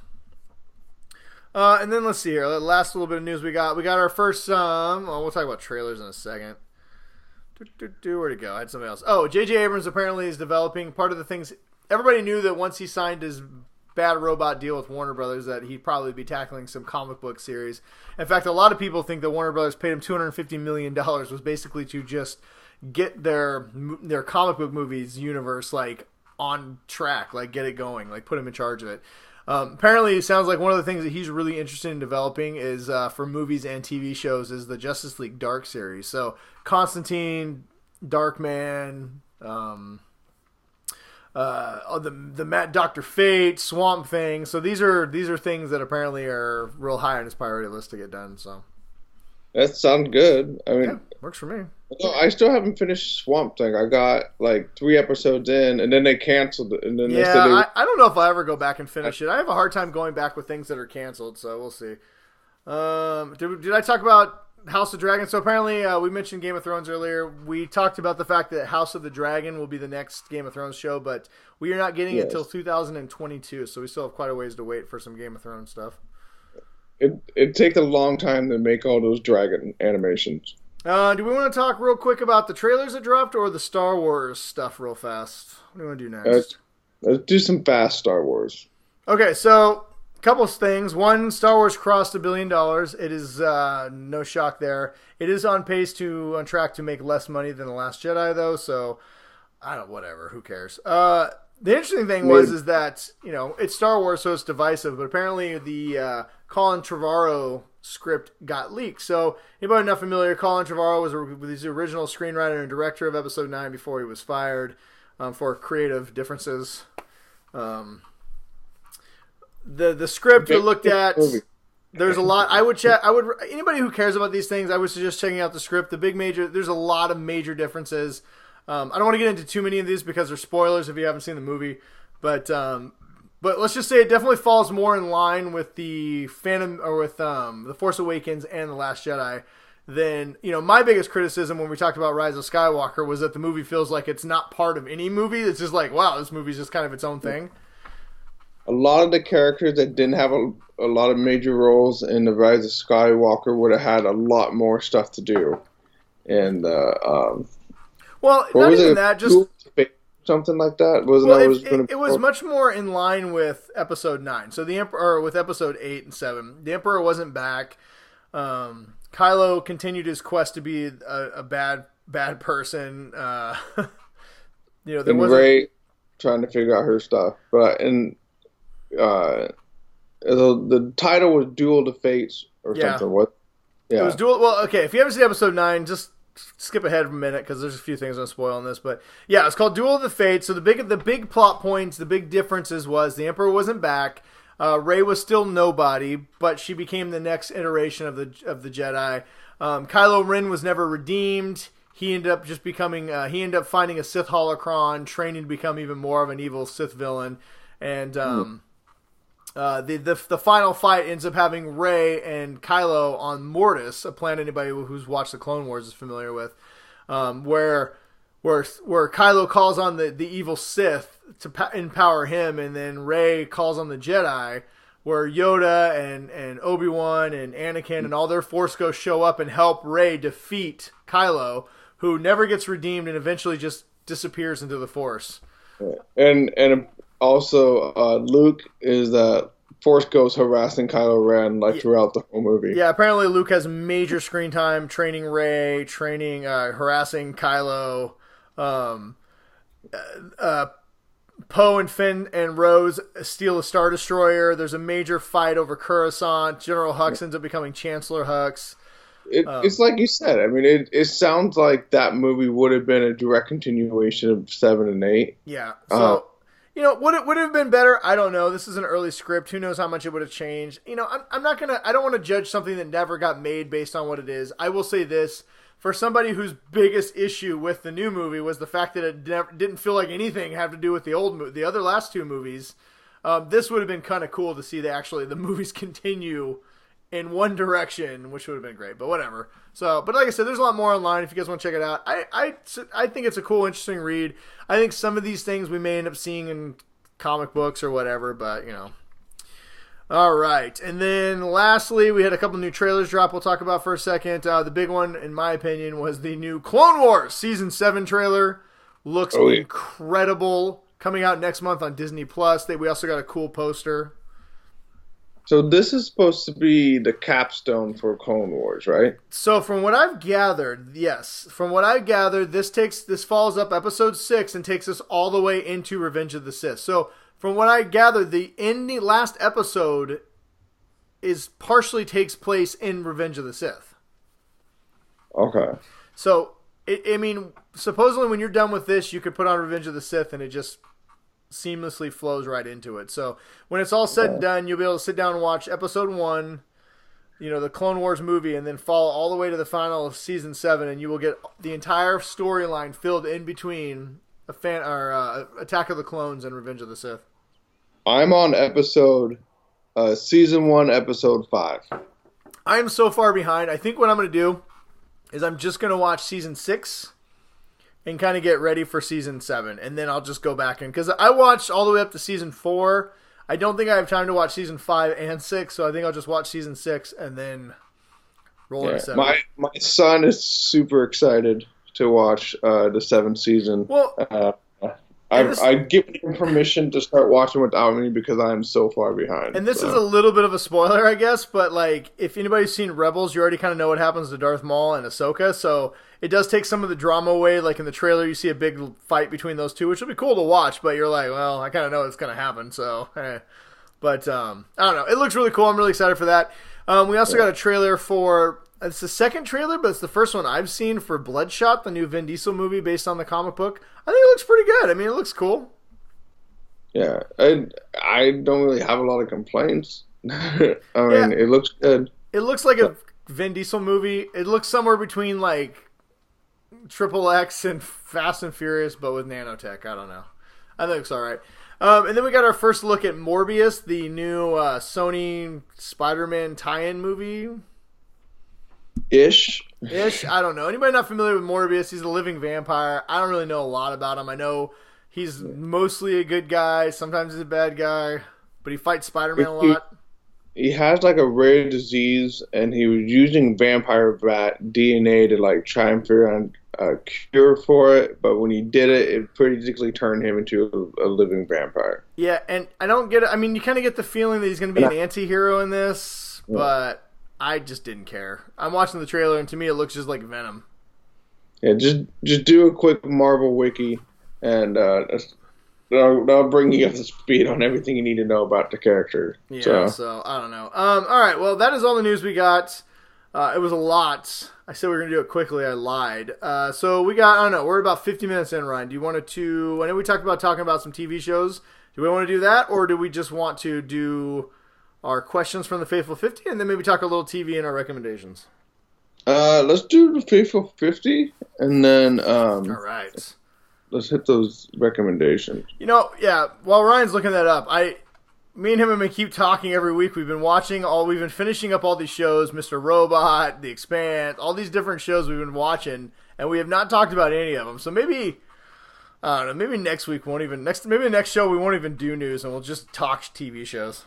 And then let's see here. The last little bit of news we got our first. We'll talk about trailers in a second. Where'd it go? I had something else. Oh, J.J. Abrams apparently is developing part of the things. Everybody knew that once he signed his Bad Robot deal with Warner Brothers that he'd probably be tackling some comic book series. In fact, a lot of people think that Warner Brothers paid him $250 million was basically to just get their comic book movies universe like on track, like get it going, like put him in charge of it. Apparently, it sounds like one of the things that he's really interested in developing is for movies and TV shows is the Justice League Dark series. So Constantine, Darkman, the Matt Dr. Fate, Swamp Thing. So these are things that apparently are real high on his priority list to get done. So that sounds good. I mean, yeah, works for me. No, I still haven't finished Swamp Thing. I got like 3 episodes in, and then they canceled it. And then they said I don't know if I'll ever go back and finish it. I have a hard time going back with things that are canceled, so we'll see. Did I talk about House of Dragon? So apparently we mentioned Game of Thrones earlier. We talked about the fact that House of the Dragon will be the next Game of Thrones show, but we are not getting it until 2022, so we still have quite a ways to wait for some Game of Thrones stuff. It takes a long time to make all those dragon animations. Do we want to talk real quick about the trailers that dropped or the Star Wars stuff real fast? What do you want to do next? Let's do some fast Star Wars. Okay, so a couple of things. One, Star Wars crossed $1 billion. It is no shock there. It is on track to make less money than The Last Jedi, though, so whatever, who cares? The interesting thing is that, it's Star Wars, so it's divisive, but apparently the Colin Trevorrow script got leaked. So, anybody not familiar, Colin Trevorrow was the original screenwriter and director of Episode 9 before he was fired for creative differences. The script we looked at, there's a lot. Anybody who cares about these things, I would suggest checking out the script. There's a lot of major differences. I don't want to get into too many of these because they're spoilers if you haven't seen the movie, but let's just say it definitely falls more in line with the Phantom or with The Force Awakens and The Last Jedi than, my biggest criticism when we talked about Rise of Skywalker was that the movie feels like it's not part of any movie. It's just like, wow, this movie's just kind of its own thing. A lot of the characters that didn't have a lot of major roles in The Rise of Skywalker would have had a lot more stuff to do. And, well, not even that, just something like that. It was much more in line with Episode 9. So with Episode 8 and 7, the Emperor wasn't back. Kylo continued his quest to be a bad person. There was Rey trying to figure out her stuff, but the title was Duel of Fates or something. What? Yeah, it was Duel. Well, okay, if you haven't seen Episode 9, just skip ahead for a minute because there's a few things I'm spoiling this, but yeah, it's called Duel of the Fates. So the big plot points, the big differences was the Emperor wasn't back. Rey was still nobody, but she became the next iteration of the Jedi. Kylo Ren was never redeemed. He ended up just becoming. He ended up finding a Sith holocron, training to become even more of an evil Sith villain, and the final fight ends up having Rey and Kylo on Mortis, a planet anybody who's watched the Clone Wars is familiar with, where Kylo calls on the evil Sith to empower him, and then Rey calls on the Jedi, where Yoda and Obi-Wan and Anakin and all their Force Ghosts show up and help Rey defeat Kylo, who never gets redeemed and eventually just disappears into the Force. And also, Luke is Force Ghost harassing Kylo Ren throughout the whole movie. Yeah, apparently Luke has major screen time training Rey, harassing Kylo. Poe and Finn and Rose steal a Star Destroyer. There's a major fight over Coruscant. General Hux ends up becoming Chancellor Hux. It's like you said. I mean, it sounds like that movie would have been a direct continuation of 7 and 8. Yeah. So, would it have been better? I don't know. This is an early script. Who knows how much it would have changed? I don't want to judge something that never got made based on what it is. I will say this. for somebody whose biggest issue with the new movie was the fact that it didn't feel like anything had to do with the other last two movies, this would have been kind of cool to see the movies continue in one direction, which would have been great. But whatever. So, but like I said, there's a lot more online if you guys want to check it out. I think it's a cool, interesting read. I think some of these things we may end up seeing in comic books or whatever, but All right, and then lastly, we had a couple new trailers drop we'll talk about for a second. The big one, in my opinion, was the new Clone Wars Season 7 trailer. Looks incredible. Coming out next month on Disney+. We also got a cool poster. So this is supposed to be the capstone for Clone Wars, right? So from what I've gathered, yes. From what I've gathered, this follows up Episode 6 and takes us all the way into Revenge of the Sith. So from what I gathered, the last episode partially takes place in Revenge of the Sith. Okay. So, supposedly when you're done with this, you could put on Revenge of the Sith and it just seamlessly flows right into it. So when it's all said and done, you'll be able to sit down and watch Episode 1, the Clone Wars movie, and then follow all the way to the final of Season 7, and you will get the entire storyline filled in between Attack of the Clones and Revenge of the Sith. I'm on Season 1, Episode 5. I am so far behind. I think what I'm going to do is I'm just going to watch Season 6 and kind of get ready for Season 7. And then I'll just go back in. Because I watched all the way up to Season 4. I don't think I have time to watch Season 5 and 6. So I think I'll just watch Season 6 and then roll into 7. My son is super excited to watch the 7th season. Well... I've given him permission to start watching without me because I'm so far behind. And this is a little bit of a spoiler, I guess, but if anybody's seen Rebels, you already kind of know what happens to Darth Maul and Ahsoka, so it does take some of the drama away. Like in the trailer, you see a big fight between those two, which will be cool to watch, but you're like, well, I kind of know it's going to happen, so... But, I don't know. It looks really cool. I'm really excited for that. We also got a trailer for... It's the second trailer, but it's the first one I've seen for Bloodshot, the new Vin Diesel movie based on the comic book. I think it looks pretty good. It looks cool. Yeah, I don't really have a lot of complaints. It looks good. It looks like a Vin Diesel movie. It looks somewhere between XXX and Fast and Furious, but with nanotech. I don't know. I think it's all right. And then we got our first look at Morbius, the new Sony Spider-Man tie-in movie. Ish. I don't know. Anybody not familiar with Morbius? He's a living vampire. I don't really know a lot about him. I know he's mostly a good guy. Sometimes he's a bad guy. But he fights Spider-Man a lot. He has a rare disease, and he was using vampire rat DNA to try and figure out a cure for it. But when he did it, it basically turned him into a living vampire. Yeah, and I don't get it. You kind of get the feeling that he's going to be an anti-hero in this, but... I just didn't care. I'm watching the trailer, and to me, it looks just like Venom. Yeah, just do a quick Marvel wiki, and that'll bring you up to speed on everything you need to know about the character. Yeah, so I don't know. All right, well, that is all the news we got. It was a lot. I said we were going to do it quickly. I lied. So we got, I don't know, we're about 50 minutes in, Ryan. Do you want to, I know we talked about talking about some TV shows. Do we want to do that, or do we just want to do... our questions from the Faithful 50, and then maybe talk a little TV and our recommendations? Let's do the Faithful 50, and then all right, let's hit those recommendations. Yeah. While Ryan's looking that up, me and him have been keep talking every week. We've been finishing up all these shows, Mr. Robot, The Expanse, all these different shows we've been watching, and we have not talked about any of them. So maybe. I don't know. Maybe next week maybe the next show we won't even do news, and we'll just talk TV shows.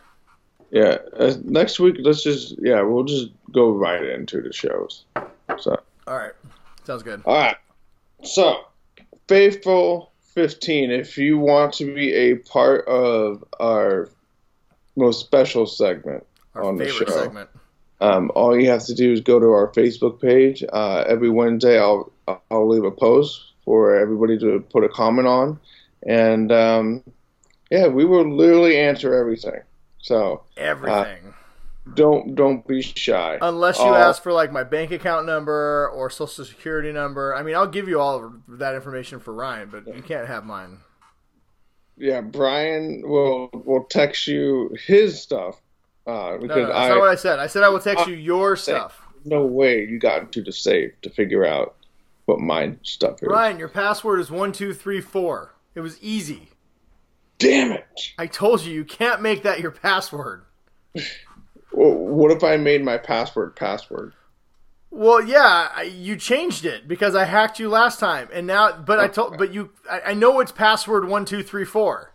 Yeah, next week we'll just go right into the shows. So. All right, sounds good. All right, so Faithful 15. If you want to be a part of our most special segment on the show, segment. All you have to do is go to our Facebook page. Every Wednesday, I'll leave a post for everybody to put a comment on, and we will literally answer everything. So everything. Don't be shy. Unless you ask for my bank account number or social security number. I'll give you all of that information for Ryan, but you can't have mine. Yeah, Brian will text you his stuff. No, that's not what I said. I said I will text you your stuff. no way you got into the safe to figure out what my stuff is. Ryan, your password is 1234. It was easy. Damn it! I told you can't make that your password. Well, what if I made my password? Well, yeah, you changed it because I hacked you last time, and now, but I know it's password 1234.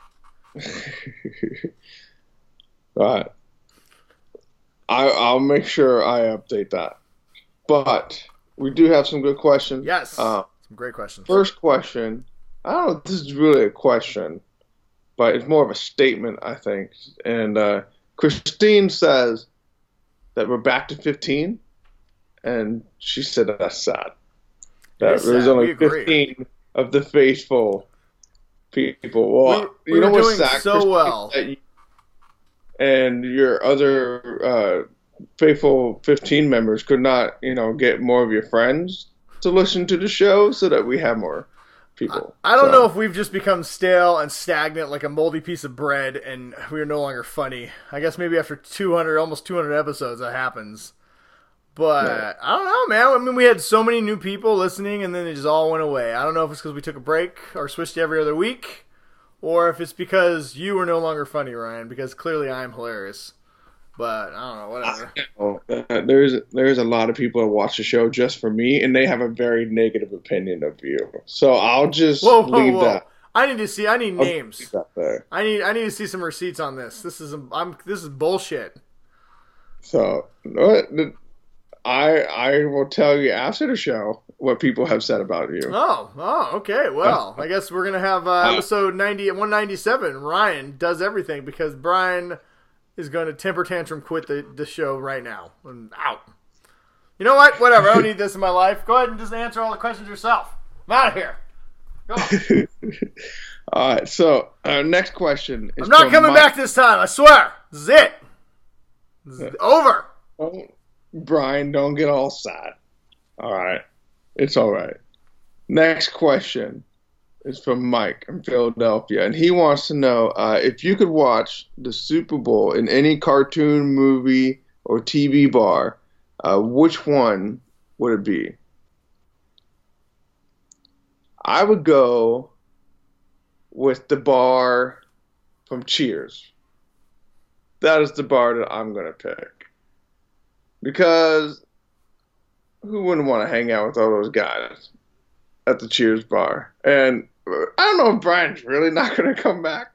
All right. I'll make sure I update that. But we do have some good questions. Yes, some great questions. First question. I don't know if this is really a question, but it's more of a statement, I think. And Christine says that we're back to 15, and she said that's sad. That there's only 15 of the faithful people. Well, we were what's doing sad? So well. And your other faithful 15 members could not, get more of your friends to listen to the show so that we have more people. I don't know if we've just become stale and stagnant like a moldy piece of bread and we are no longer funny. I guess maybe after almost 200 episodes that happens. But yeah. I don't know, man. I mean, we had so many new people listening and then they just all went away. I don't know if it's because we took a break or switched to every other week. Or if it's because you were no longer funny, Ryan, because clearly I'm hilarious. But I don't know, whatever. There's a lot of people that watch the show just for me, and they have a very negative opinion of you. So I'll just leave that. I need names. I need to see some receipts on this. This is bullshit. So I will tell you after the show what people have said about you. Oh, okay. Well, I guess we're gonna have episode 197. Ryan does everything because Brian is going to temper tantrum quit the show right now. I'm out. You know what? Whatever. I don't need this in my life. Go ahead and just answer all the questions yourself. I'm out of here. Go on. All right. So our next question is. I'm not coming back this time. I swear. This is it. This is over. Brian, don't get all sad. All right. It's all right. Next question is from Mike in Philadelphia, and he wants to know if you could watch the Super Bowl in any cartoon, movie, or TV bar, which one would it be? I would go with the bar from Cheers. That is the bar that I'm going to pick. Because who wouldn't want to hang out with all those guys at the Cheers bar? And I don't know if Brian's really not going to come back,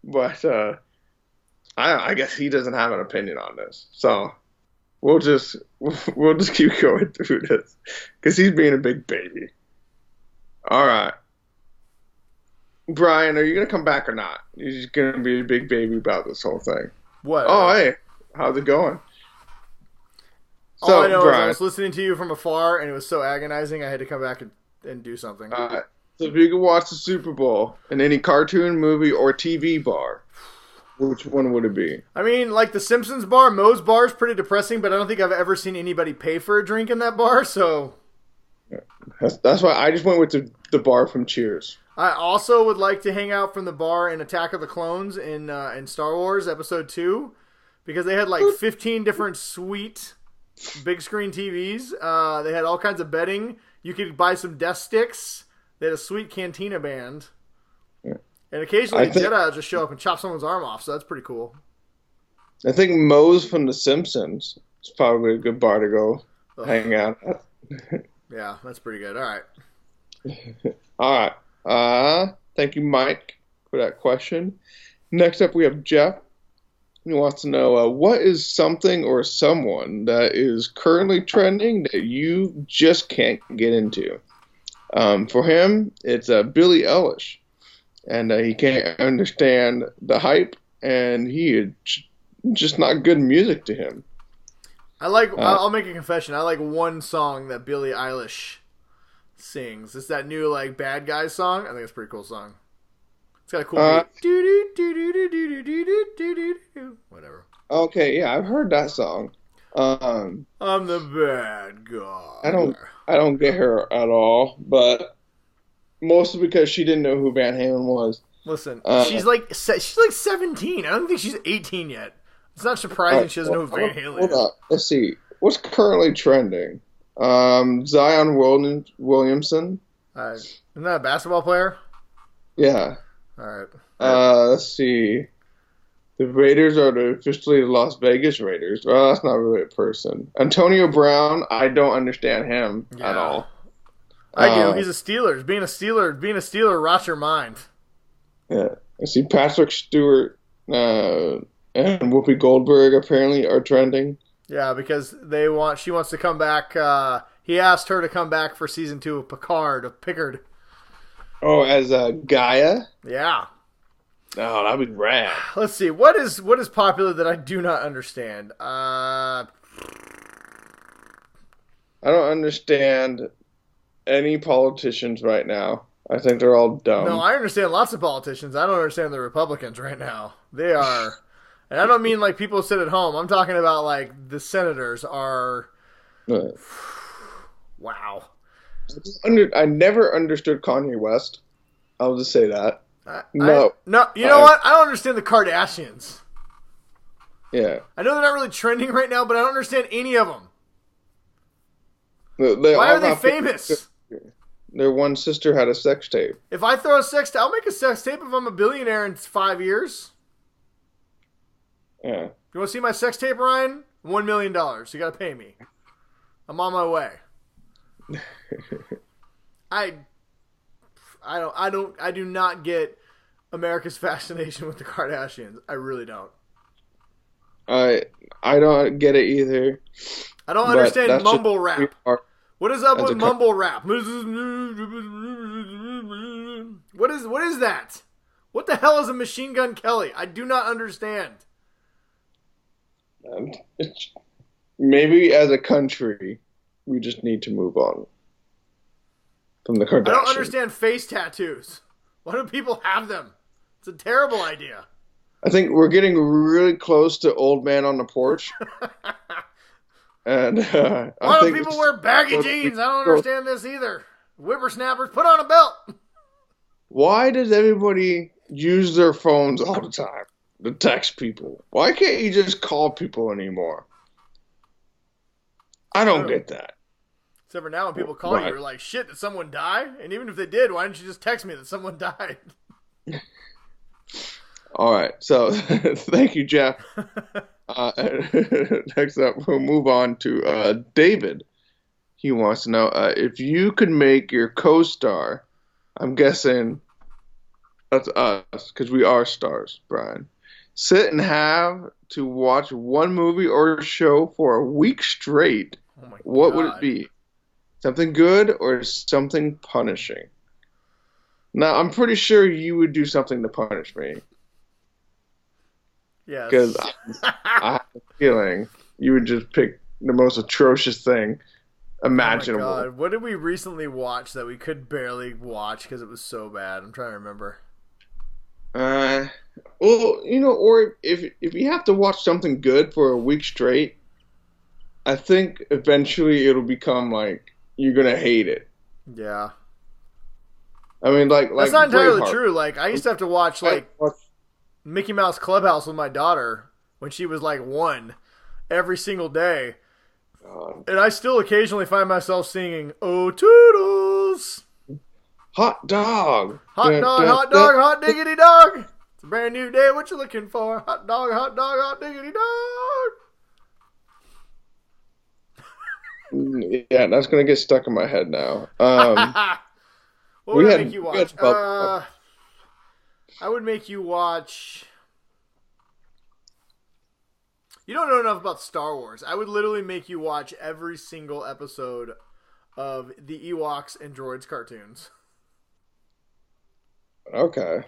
but I guess he doesn't have an opinion on this. So we'll just keep going through this because he's being a big baby. All right. Brian, are you going to come back or not? You're just going to be a big baby about this whole thing. What? Oh, hey. How's it going? All I know is I was listening to you from afar, and it was so agonizing I had to come back and do something. So if you could watch the Super Bowl in any cartoon, movie, or TV bar, which one would it be? I mean, like the Simpsons bar, Moe's bar is pretty depressing, but I don't think I've ever seen anybody pay for a drink in that bar, so... That's why I just went with the bar from Cheers. I also would like to hang out from the bar in Attack of the Clones in Star Wars Episode 2, because they had like 15 different sweet big screen TVs. They had all kinds of bedding. You could buy some death sticks. They had a sweet cantina band. Yeah. And occasionally Jedi will just show up and chop someone's arm off, so that's pretty cool. I think Moe's from The Simpsons is probably a good bar to go hang out at. Yeah, that's pretty good. All right. All right. Thank you, Mike, for that question. Next up, we have Jeff. He wants to know, what is something or someone that is currently trending that you just can't get into? For him, it's Billie Eilish. And he can't understand the hype, and he just not good music to him. I'll make a confession. I like one song that Billie Eilish sings. It's that new like Bad Guys song. I think it's a pretty cool song. It's got a cool beat. Whatever. Okay, yeah, I've heard that song. I'm the bad guy. I don't get her at all, but mostly because she didn't know who Van Halen was. Listen, she's like 17. I don't think she's 18 yet. It's not surprising she doesn't know who Van Halen is. Hold on. Let's see. what's currently trending? Zion Williamson. Isn't that a basketball player? Yeah. All right. Let's see. The Raiders are officially the Las Vegas Raiders. Well, that's not really a person. Antonio Brown, I don't understand him at all. I do. He's a Steelers. Being a Steeler rots your mind. Yeah. I see Patrick Stewart and Whoopi Goldberg apparently are trending. Yeah, because she wants to come back. He asked her to come back for season 2 of Pickard. Oh, as Gaia? Yeah. Oh, that'd be rad. Let's see. What is popular that I do not understand? I don't understand any politicians right now. I think they're all dumb. No, I understand lots of politicians. I don't understand the Republicans right now. They are, and I don't mean like people sit at home. I'm talking about like the senators are. Wow. I never understood Kanye West. I'll just say that. No. You know what? I don't understand the Kardashians. Yeah. I know they're not really trending right now, but I don't understand any of them. Why are they famous? Their one sister had a sex tape. If I throw a sex tape, I'll make a sex tape if I'm a billionaire in 5 years. Yeah. You want to see my sex tape, Ryan? $1 million. You got to pay me. I'm on my way. I do not get America's fascination with the Kardashians. I really don't. I don't get it either. I don't understand mumble rap. What is up with mumble rap? What is that? What the hell is a Machine Gun Kelly? I do not understand. Maybe as a country, we just need to move on from the Kardashians. I don't understand face tattoos. Why do people have them? It's a terrible idea. I think we're getting really close to Old Man on the Porch. And why do people wear baggy jeans? I don't understand this either. Whippersnappers, put on a belt. Why does everybody use their phones all the time to text people? Why can't you just call people anymore? I don't get that. Except for now when people call you, you're like, shit, did someone die? And even if they did, why didn't you just text me that someone died? All right. So thank you, Jeff. Next up, we'll move on to David. He wants to know if you could make your co-star, I'm guessing that's us because we are stars, Brian, sit and have to watch one movie or show for a week straight, what would it be? Something good or something punishing? Now, I'm pretty sure you would do something to punish me. Yes. Because I have a feeling you would just pick the most atrocious thing imaginable. Oh my God. What did we recently watch that we could barely watch because it was so bad? I'm trying to remember. Well, or if you have to watch something good for a week straight, I think eventually it'll become like you're gonna hate it. Yeah. I mean, like that's not entirely Braveheart. true. Like I used to have to watch Mickey Mouse Clubhouse with my daughter when she was like 1 every single day. And I still occasionally find myself singing, "Oh, Toodles! Hot dog! Hot dog, hot dog, hot diggity dog! It's a brand new day, what you looking for? Hot dog, hot dog, hot diggity dog!" Yeah, that's going to get stuck in my head now. What would I make you watch? I would make you watch... You don't know enough about Star Wars. I would literally make you watch every single episode of the Ewoks and Droids cartoons. Okay.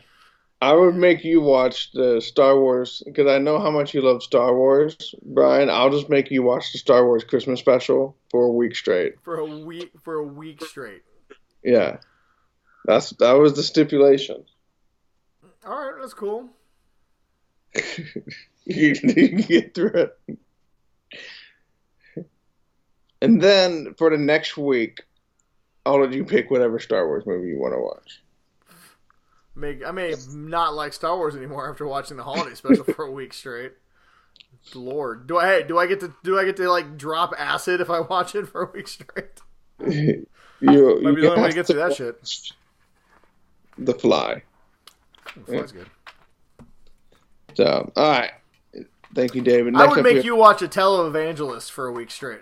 I would make you watch the Star Wars, because I know how much you love Star Wars, Brian. I'll just make you watch the Star Wars Christmas special for a week straight. For a week straight. Yeah. That was the stipulation. All right, that's cool. You can get through it. And then for the next week, I'll let you pick whatever Star Wars movie you want to watch. I may not like Star Wars anymore after watching the holiday special for a week straight. Lord, do I get to like drop acid if I watch it for a week straight? Might be the only way to get through that shit. The Fly. The Fly's good. So, all right. Thank you, David. I would make you watch a televangelist for a week straight.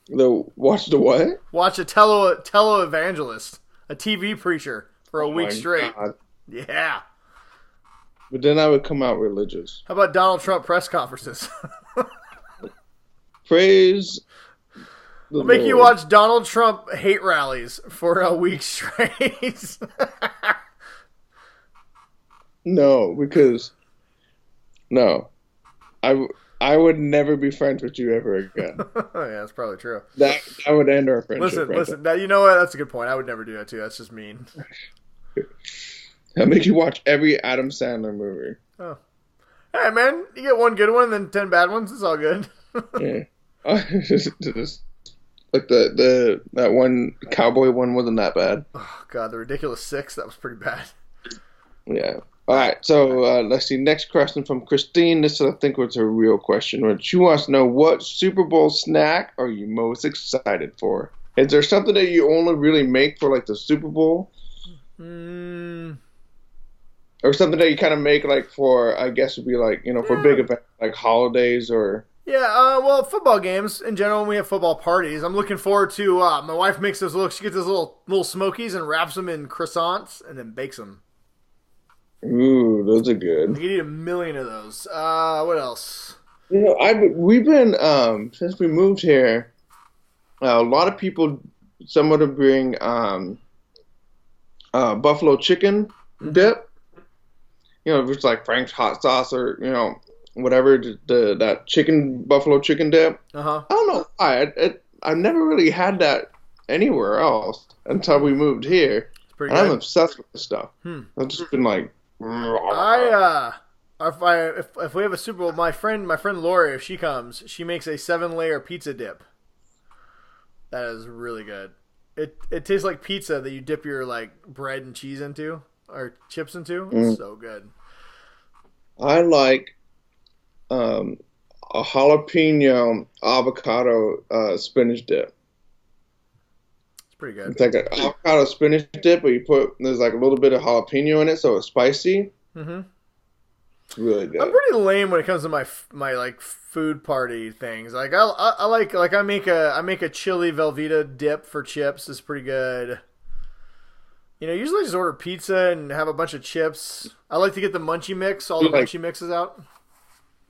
Watch the what? Watch a televangelist, a TV preacher for a week straight. God. Yeah. But then I would come out religious. How about Donald Trump press conferences? Praise the I'll make Lord. you watch Donald Trump hate rallies for a week straight. No, because I would never be friends with you ever again. Yeah, that's probably true. That would end our friendship. Listen. Now, you know what? That's a good point. I would never do that too. That's just mean. I'll make you watch every Adam Sandler movie. Oh, hey man, you get one good one, and then 10 bad ones. It's all good. Yeah, like that one cowboy one wasn't that bad. Oh god, the Ridiculous Six, that was pretty bad. Yeah. All right, so let's see. Next question from Christine. This, I think, was a real question. She wants to know, what Super Bowl snack are you most excited for? Is there something that you only really make for, like, the Super Bowl? Or something that you kind of make, like, for, I guess would be, like, for big events, like holidays or... Yeah, well, football games in general, when we have football parties, I'm looking forward to, my wife makes those she gets those little smokies and wraps them in croissants and then bakes them. Ooh, those are good. You can eat 1 million of those. What else? We've been, since we moved here, a lot of people, some of them bring buffalo chicken dip. If it's like Frank's hot sauce or, whatever, that buffalo chicken dip. Uh-huh. I don't know why. I never really had that anywhere else until we moved here. It's pretty good. I'm obsessed with this stuff. I've just been like... If we have a Super Bowl, my friend Lori, if she comes, she makes a 7-layer pizza dip. That is really good. It tastes like pizza that you dip your like bread and cheese into or chips into. It's so good. I like a jalapeno avocado spinach dip. Pretty good. It's like an avocado spinach dip, but there's like a little bit of jalapeno in it, so it's spicy. Mm-hmm. It's really good. I'm pretty lame when it comes to my like food party things. Like I make a chili Velveeta dip for chips. It's pretty good. Usually I just order pizza and have a bunch of chips. I like to get the munchie mix, all the munchie mixes out.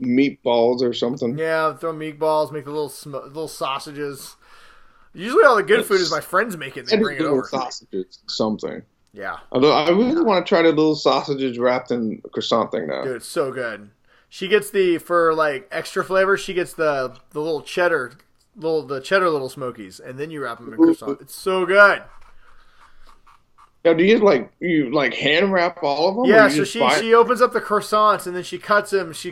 Meatballs or something. Yeah, throw meatballs, make the little sausages. Usually all the good food is my friends make it and they bring it over. Sausages, something. Yeah. Although I really want to try the little sausages wrapped in a croissant thing now. Dude, it's so good. She gets for like extra flavor, she gets the little cheddar little smokies, and then you wrap them in croissant. It's so good. Now, do you hand wrap all of them? Yeah, so she opens up the croissants and then she cuts them. She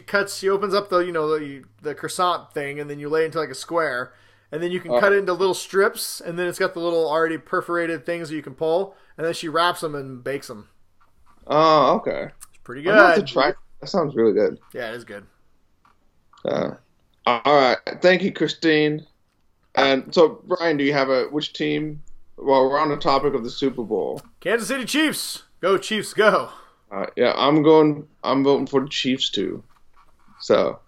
opens up the croissant thing and then you lay it into like a square. And then you can cut it into little strips, and then it's got the little already perforated things that you can pull, and then she wraps them and bakes them. Oh, okay. It's pretty good. I'm gonna have to try. That sounds really good. Yeah, it is good. All right. Thank you, Christine. And so, Brian, do you have which team? Well, we're on the topic of the Super Bowl. Kansas City Chiefs. Go Chiefs, go. Yeah, I'm voting for the Chiefs too. So.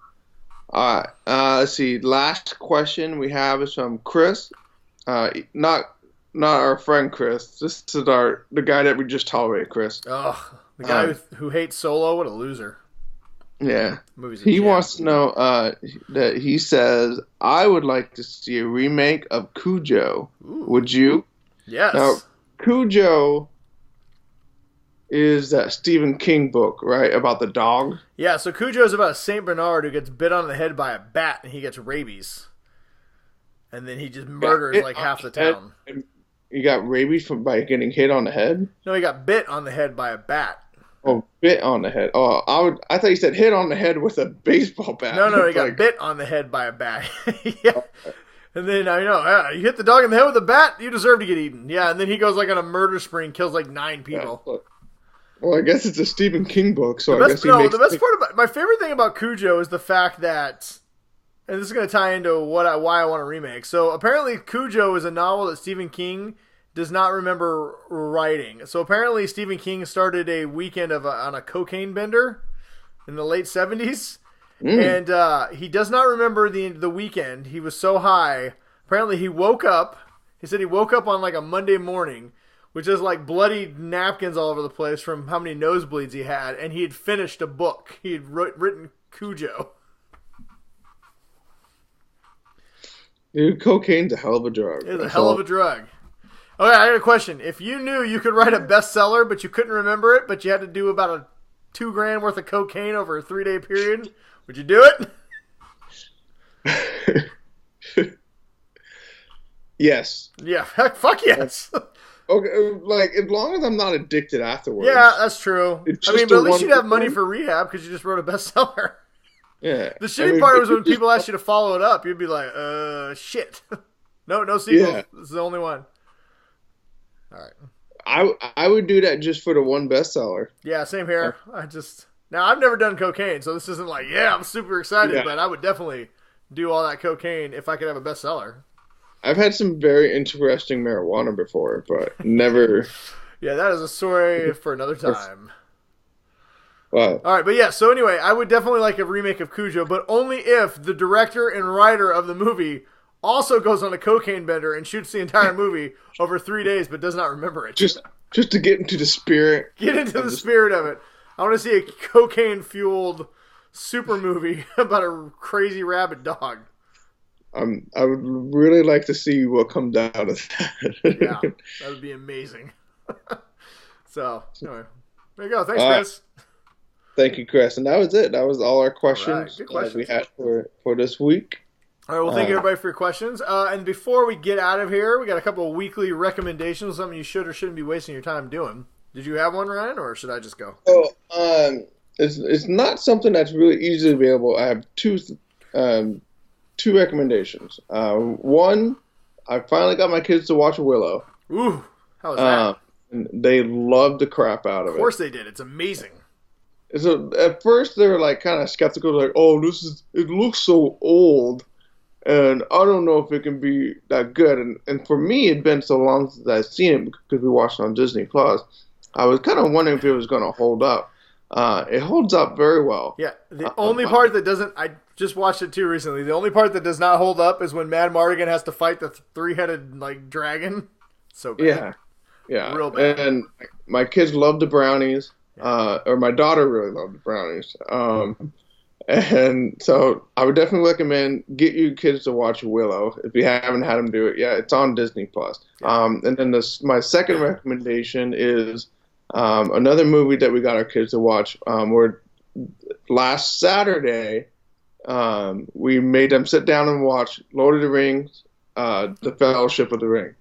All right. Let's see. Last question we have is from Chris. Not our friend Chris. This is the guy that we just tolerated, Chris. Oh, the guy who hates Solo. What a loser. Yeah. He wants to know that he says, I would like to see a remake of Cujo. Ooh. Would you? Yes. Now, Cujo is that Stephen King book, right? About the dog? Yeah, so Cujo is about a St. Bernard who gets bit on the head by a bat and he gets rabies. And then he just murders half the town. He got rabies by getting hit on the head? No, he got bit on the head by a bat. Oh, bit on the head. Oh, I thought you said hit on the head with a baseball bat. No, he got bit on the head by a bat. Yeah. And then, you hit the dog in the head with a bat, you deserve to get eaten. Yeah, and then he goes on a murder spree and kills 9 people. Yeah, Well, I guess it's a Stephen King book, so the I best, guess the best part about my favorite thing about Cujo is the fact that, and this is going to tie into why I want to remake. So apparently, Cujo is a novel that Stephen King does not remember writing. So apparently, Stephen King started a weekend on a cocaine bender in the late 70s, and he does not remember the weekend. He was so high. Apparently, he woke up. He said he woke up on like a Monday morning, which is like bloody napkins all over the place from how many nosebleeds he had, and he had finished a book. He had written Cujo. Dude, cocaine's a hell of a drug. It's a hell of a drug. Okay, I got a question. If you knew you could write a bestseller, but you couldn't remember it, but you had to do about a $2,000 worth of cocaine over a 3-day period, would you do it? Yes. Yeah, heck, fuck yes. Okay, like, as long as I'm not addicted afterwards. Yeah, that's true. I mean, but at least you'd have money for rehab because you just wrote a bestseller. Yeah. The shitty part was when people asked you to follow it up, you'd be like, shit. No sequel. Yeah. This is the only one. All right. I would do that just for the one bestseller. Yeah, same here. Now I've never done cocaine, so this isn't like, yeah, I'm super excited, but I would definitely do all that cocaine if I could have a bestseller. I've had some very interesting marijuana before, but never. Yeah, that is a story for another time. Wow. All right, but yeah, so anyway, I would definitely like a remake of Cujo, but only if the director and writer of the movie also goes on a cocaine bender and shoots the entire movie over 3 days, but does not remember it. Just to get into the spirit. Get into the spirit of it. I want to see a cocaine-fueled super movie about a crazy rabid dog. I would really like to see what comes out of that. Yeah, that would be amazing. So, anyway, there you go. Thanks, Chris. Thank you, Chris. And that was it. That was all our questions, Good questions. We had for this week. All right, well, thank you, everybody, for your questions. And before we get out of here, we got a couple of weekly recommendations, something you should or shouldn't be wasting your time doing. Did you have one, Ryan, or should I just go? Oh, it's not something that's really easily available. I have two recommendations. One, I finally got my kids to watch Willow. Ooh, how was that? And they loved the crap out of it. Of course they did. It's amazing. So at first they were like kind of skeptical, like, "Oh, it looks so old, and I don't know if it can be that good." And for me, it'd been so long since I'd seen it because we watched it on Disney Plus. I was kind of wondering if it was going to hold up. It holds up very well. Yeah, the only part that doesn't, I just watched it too recently. The only part that does not hold up is when Mad Mardigan has to fight the 3-headed like dragon. So bad. Yeah, real bad. And my kids love the brownies. Or my daughter really loved the brownies. And so I would definitely recommend get your kids to watch Willow if you haven't had them do it yet. It's on Disney Plus. And then my second recommendation is another movie that we got our kids to watch. Where last Saturday we made them sit down and watch Lord of the Rings, The Fellowship of the Ring.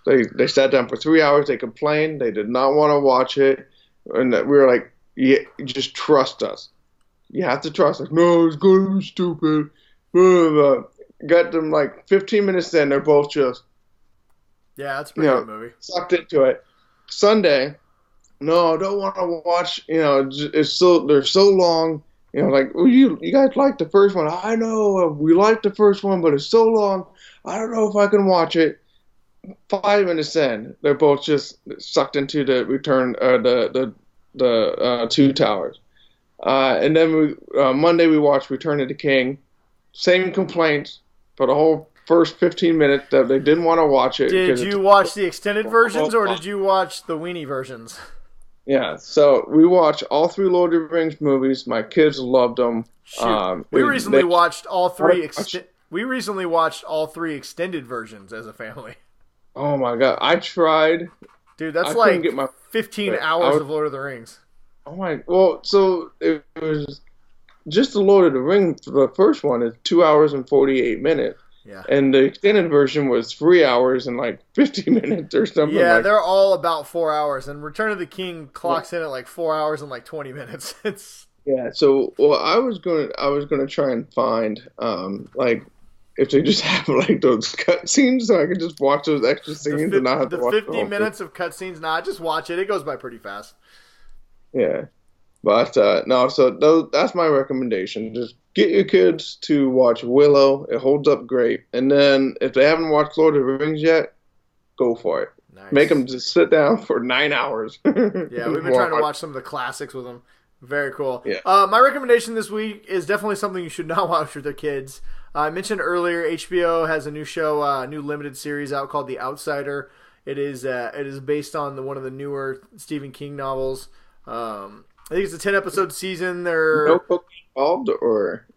They sat down for 3 hours. They complained. They did not want to watch it. And we were like, yeah, just trust us. You have to trust us. No, it's going to be stupid. Blah, blah. Got them like 15 minutes in. They're both just, that's a pretty good movie. Sucked into it. Sunday, no, I don't want to watch. They're so long. Like, well, you guys liked the first one. I know we liked the first one, but it's so long. I don't know if I can watch it. 5 minutes in, they're both just sucked into the Return, the Two Towers. And then Monday we watched Return of the King. Same complaints for the whole first 15 minutes that they didn't want to watch it. Did you watch the extended versions or did you watch the weenie versions? Yeah, so we watched all 3 Lord of the Rings movies. My kids loved them. We recently watched all 3. We recently watched all 3 extended versions as a family. Oh my god, I tried. Dude, that's like 15 hours of Lord of the Rings. Oh my, well, so it was just the Lord of the Rings. The first one is 2 hours and 48 minutes. Yeah. And the extended version was 3 hours and like 50 minutes or something. Yeah, they're all about 4 hours. And Return of the King clocks in at like 4 hours and like 20 minutes. So I was gonna try and find like if they just have like those cutscenes, so I could just watch those extra scenes and not have to watch the 50 minutes of cutscenes. Nah, just watch it. It goes by pretty fast. Yeah. But no, so that's my recommendation. Just get your kids to watch Willow. It holds up great. And then if they haven't watched Lord of the Rings yet, go for it. Nice. Make them just sit down for 9 hours. Yeah, we've been trying to watch some of the classics with them. Very cool. Yeah. My recommendation this week is definitely something you should not watch with their kids. I mentioned earlier, HBO has a new show, a new limited series out called The Outsider. It is based on one of the newer Stephen King novels. I think it's a 10-episode season. No cocaine involved, or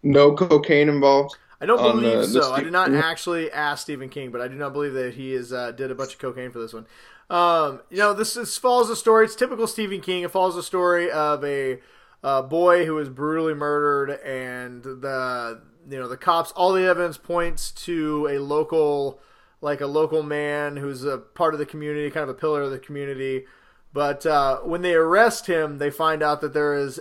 no cocaine involved. I don't believe so. I did not actually ask Stephen King, but I do not believe that he did a bunch of cocaine for this one. This follows a story. It's typical Stephen King. It follows a story of a boy who was brutally murdered, and the cops. All the evidence points to a local man who's a part of the community, kind of a pillar of the community. But when they arrest him, they find out that there is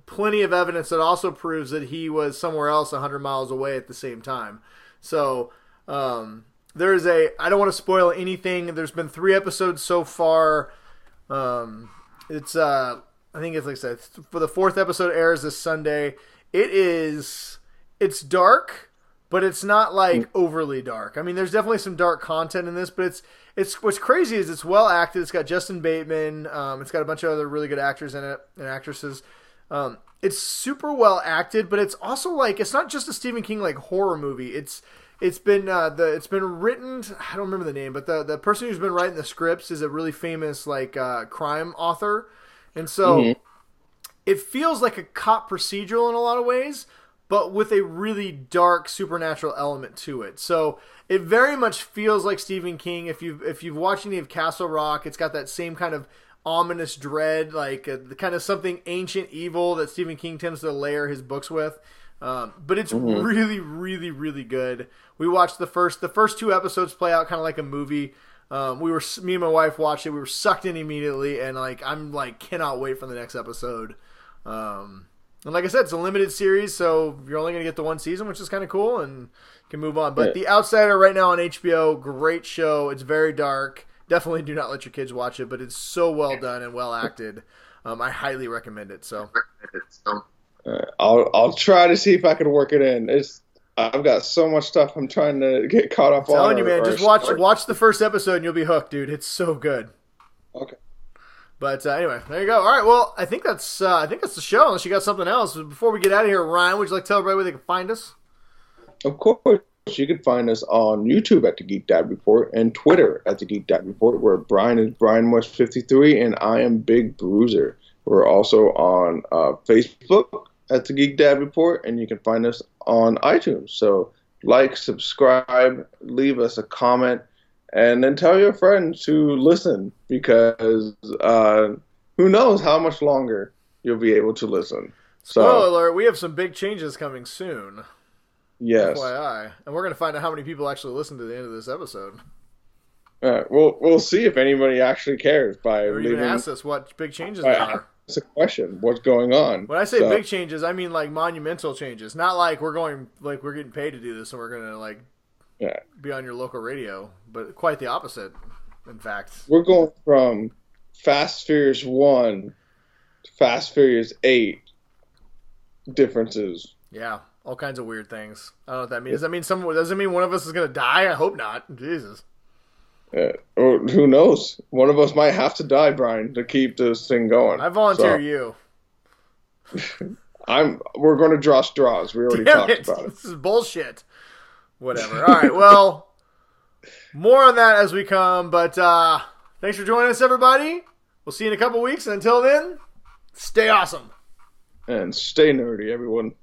plenty of evidence that also proves that he was somewhere else 100 miles away at the same time. So there's I don't want to spoil anything. There's been 3 episodes so far. I think it's like I said, for the 4th episode airs this Sunday. It's dark, but it's not like overly dark. I mean, there's definitely some dark content in this, but it's what's crazy is it's well acted. It's got Justin Bateman. It's got a bunch of other really good actors in it and actresses. It's super well acted, but it's also like it's not just a Stephen King like horror movie. It's been written. I don't remember the name, but the person who's been writing the scripts is a really famous like crime author, and so it feels like a cop procedural in a lot of ways, but with a really dark supernatural element to it. So it very much feels like Stephen King. If you've watched any of Castle Rock, it's got that same kind of ominous dread, like the kind of something ancient evil that Stephen King tends to layer his books with. But it's really, really, really good. We watched the first 2 episodes play out kind of like a movie. Me and my wife watched it. We were sucked in immediately, and I'm cannot wait for the next episode. And like I said, it's a limited series, so you're only going to get the 1 season, which is kind of cool, and can move on. But The Outsider right now on HBO, great show. It's very dark. Definitely do not let your kids watch it, but it's so well done and well acted. I highly recommend it. So I'll try to see if I can work it in. I've got so much stuff I'm trying to get caught up on. I'm telling you, man, just watch the first episode and you'll be hooked, dude. It's so good. Okay. But anyway, there you go. All right, well, I think that's the show. Unless you got something else before we get out of here, Ryan, would you like to tell everybody where they can find us? Of course. You can find us on YouTube at the Geek Dad Report and Twitter at the Geek Dad Report, where Brian is BrianWest53 and I am Big Bruiser. We're also on Facebook at the Geek Dad Report, and you can find us on iTunes. So like, subscribe, leave us a comment, and then tell your friends to listen, because who knows how much longer you'll be able to listen. Spoiler alert, we have some big changes coming soon. Yes. FYI. And we're going to find out how many people actually listen to the end of this episode. We'll see if anybody actually cares by or even ask us what big changes there are. That's a question. What's going on? When I say big changes, I mean like monumental changes. Not like we're getting paid to do this and we're going to be on your local radio, but quite the opposite, in fact. We're going from Fast Furious 1 to Fast Furious 8 differences. Yeah. All kinds of weird things. I don't know what that means. Does it mean one of us is going to die? I hope not. Jesus. Or who knows? One of us might have to die, Brian, to keep this thing going. I volunteer you. We're going to draw straws. We already talked about it. This is bullshit. Whatever. All right. Well, more on that as we come. But thanks for joining us, everybody. We'll see you in a couple weeks. And until then, stay awesome. And stay nerdy, everyone.